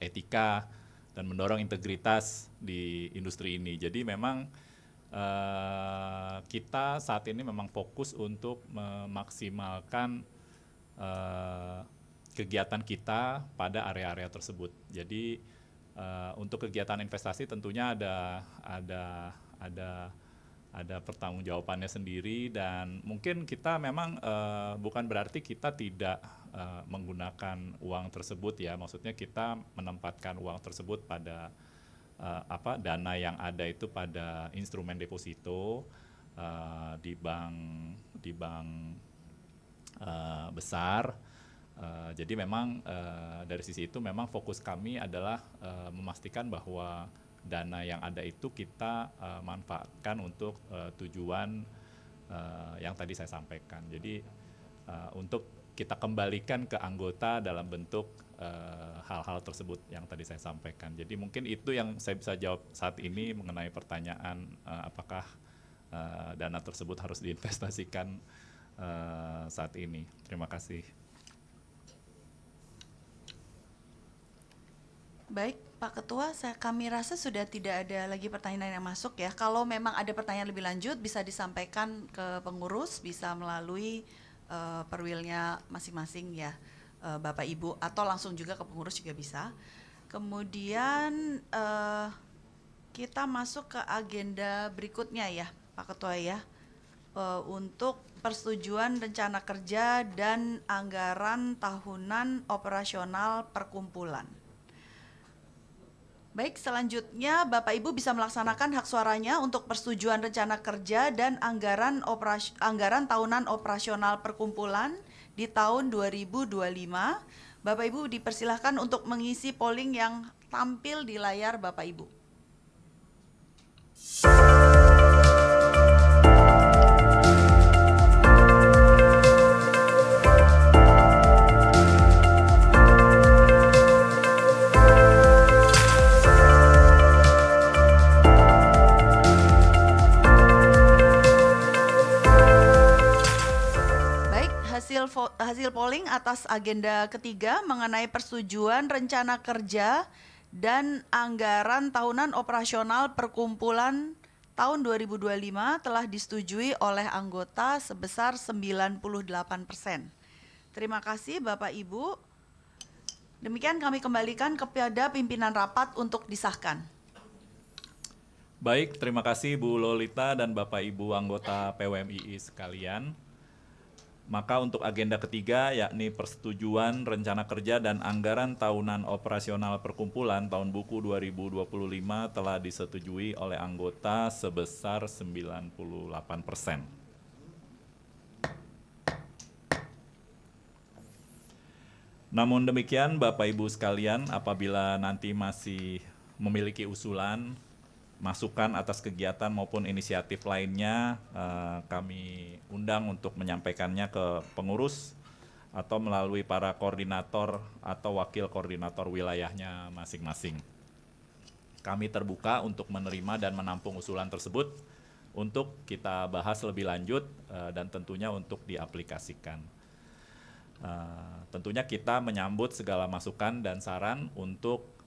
etika dan mendorong integritas di industri ini. Jadi memang kita saat ini memang fokus untuk memaksimalkan kegiatan kita pada area-area tersebut. Jadi untuk kegiatan investasi tentunya ada pertanggungjawabannya sendiri, dan mungkin kita memang bukan berarti kita tidak menggunakan uang tersebut ya. Maksudnya kita menempatkan uang tersebut pada dana yang ada itu pada instrumen deposito di bank besar. Jadi memang dari sisi itu memang fokus kami adalah memastikan bahwa dana yang ada itu kita manfaatkan untuk tujuan yang tadi saya sampaikan. Jadi untuk kita kembalikan ke anggota dalam bentuk hal-hal tersebut yang tadi saya sampaikan. Jadi mungkin itu yang saya bisa jawab saat ini mengenai pertanyaan apakah dana tersebut harus diinvestasikan saat ini. Terima kasih. Baik, Pak Ketua, kami rasa sudah tidak ada lagi pertanyaan yang masuk ya. Kalau memang ada pertanyaan lebih lanjut bisa disampaikan ke pengurus, bisa melalui perwilnya masing-masing ya, Bapak Ibu, atau langsung juga ke pengurus juga bisa. Kemudian kita masuk ke agenda berikutnya ya, Pak Ketua ya, untuk persetujuan rencana kerja dan anggaran tahunan operasional perkumpulan. Baik, selanjutnya Bapak Ibu bisa melaksanakan hak suaranya untuk persetujuan rencana kerja dan anggaran tahunan operasional perkumpulan di tahun 2025. Bapak Ibu dipersilahkan untuk mengisi polling yang tampil di layar Bapak Ibu. hasil polling atas agenda ketiga mengenai persetujuan rencana kerja dan anggaran tahunan operasional perkumpulan tahun 2025 telah disetujui oleh anggota sebesar 98%. Terima kasih Bapak Ibu. Demikian kami kembalikan kepada pimpinan rapat untuk disahkan. Baik, terima kasih Bu Lolita dan Bapak Ibu anggota PWMII sekalian. Maka untuk agenda ketiga yakni persetujuan rencana kerja dan anggaran tahunan operasional perkumpulan tahun buku 2025 telah disetujui oleh anggota sebesar 98%. Namun demikian Bapak Ibu sekalian, apabila nanti masih memiliki usulan, masukan atas kegiatan maupun inisiatif lainnya, kami undang untuk menyampaikannya ke pengurus atau melalui para koordinator atau wakil koordinator wilayahnya masing-masing. Kami terbuka untuk menerima dan menampung usulan tersebut untuk kita bahas lebih lanjut dan tentunya untuk diaplikasikan. Tentunya kita menyambut segala masukan dan saran untuk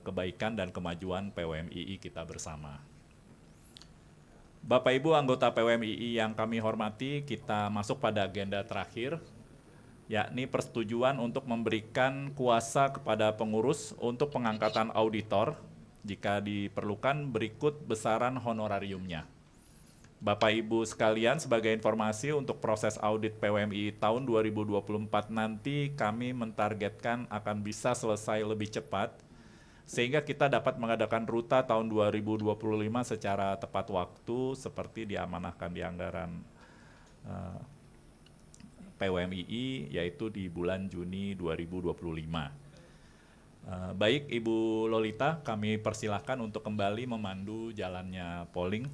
kebaikan dan kemajuan PWMII kita bersama. Bapak Ibu anggota PWMII yang kami hormati, kita masuk pada agenda terakhir, yakni persetujuan untuk memberikan kuasa kepada pengurus untuk pengangkatan auditor jika diperlukan berikut besaran honorariumnya. Bapak Ibu sekalian, sebagai informasi untuk proses audit PWMII tahun 2024 nanti kami mentargetkan akan bisa selesai lebih cepat sehingga kita dapat mengadakan ruta tahun 2025 secara tepat waktu seperti diamanahkan di anggaran PWMII yaitu di bulan Juni 2025. Baik Ibu Lolita, kami persilahkan untuk kembali memandu jalannya polling.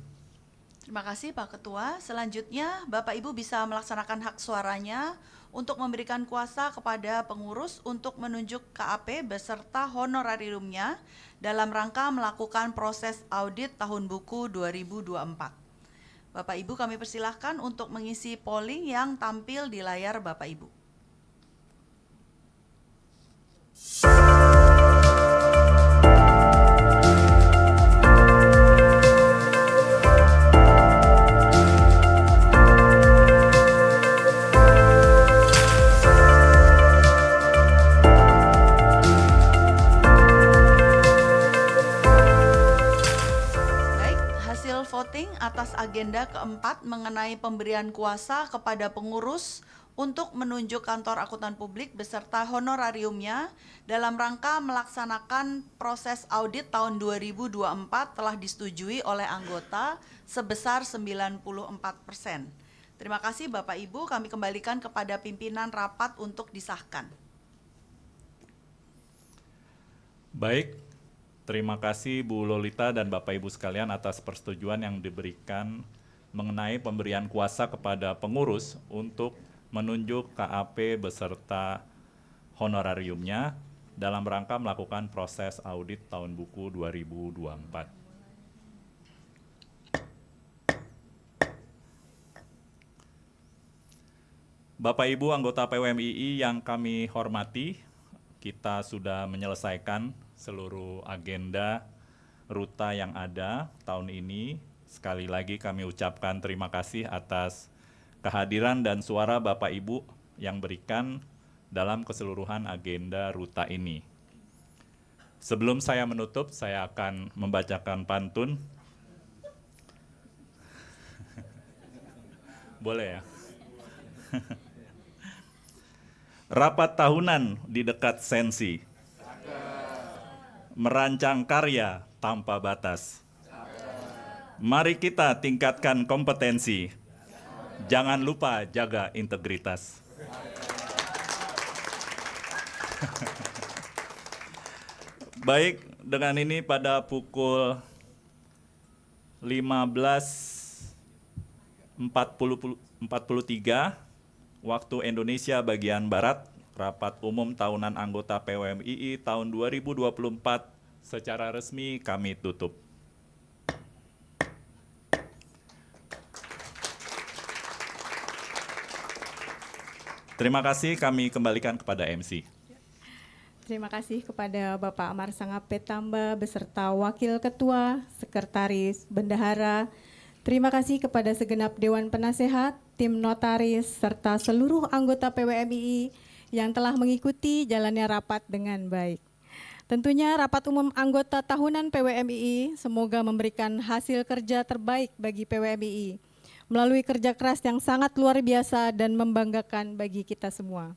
Terima kasih Pak Ketua. Selanjutnya Bapak Ibu bisa melaksanakan hak suaranya untuk memberikan kuasa kepada pengurus untuk menunjuk KAP beserta honorariumnya dalam rangka melakukan proses audit tahun buku 2024. Bapak Ibu kami persilahkan untuk mengisi polling yang tampil di layar Bapak Ibu. Voting atas agenda keempat mengenai pemberian kuasa kepada pengurus untuk menunjuk kantor akuntan publik beserta honorariumnya dalam rangka melaksanakan proses audit tahun 2024 telah disetujui oleh anggota sebesar 94%. Terima kasih Bapak Ibu, kami kembalikan kepada pimpinan rapat untuk disahkan. Baik. Terima kasih Bu Lolita dan Bapak Ibu sekalian atas persetujuan yang diberikan mengenai pemberian kuasa kepada pengurus untuk menunjuk KAP beserta honorariumnya dalam rangka melakukan proses audit tahun buku 2024. Bapak Ibu anggota PWMII yang kami hormati, kita sudah menyelesaikan seluruh agenda ruta yang ada tahun ini. Sekali lagi kami ucapkan terima kasih atas kehadiran dan suara Bapak Ibu yang berikan dalam keseluruhan agenda ruta ini. Sebelum saya menutup, saya akan membacakan pantun. Boleh ya? Rapat tahunan di dekat sensi. Merancang karya tanpa batas. Mari kita tingkatkan kompetensi. Jangan lupa jaga integritas. Baik, dengan ini pada pukul 15.43 waktu Indonesia bagian Barat, rapat umum tahunan anggota PWMII tahun 2024 secara resmi kami tutup. Terima kasih, kami kembalikan kepada MC. Terima kasih kepada Bapak Amar Sangap Petamba beserta Wakil Ketua, Sekretaris, Bendahara. Terima kasih kepada segenap Dewan Penasehat, tim notaris, serta seluruh anggota PWMII yang telah mengikuti jalannya rapat dengan baik. Tentunya rapat umum anggota tahunan PWMII semoga memberikan hasil kerja terbaik bagi PWMII melalui kerja keras yang sangat luar biasa dan membanggakan bagi kita semua.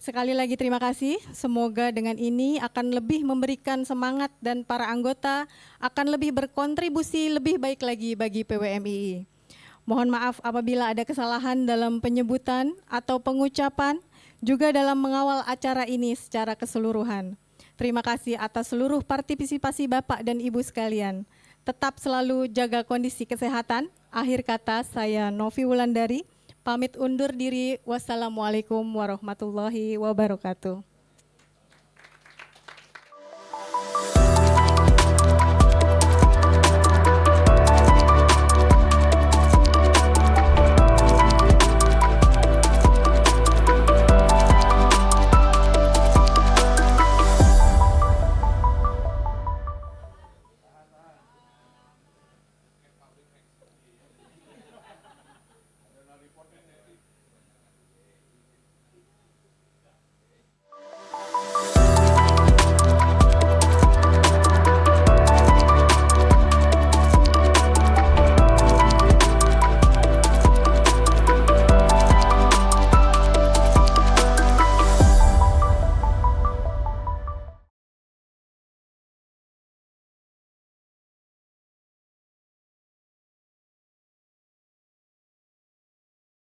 Sekali lagi terima kasih, semoga dengan ini akan lebih memberikan semangat dan para anggota akan lebih berkontribusi lebih baik lagi bagi PWMII. Mohon maaf apabila ada kesalahan dalam penyebutan atau pengucapan, juga dalam mengawal acara ini secara keseluruhan. Terima kasih atas seluruh partisipasi Bapak dan Ibu sekalian. Tetap selalu jaga kondisi kesehatan. Akhir kata saya Novi Wulandari. Pamit undur diri. Wassalamualaikum warahmatullahi wabarakatuh.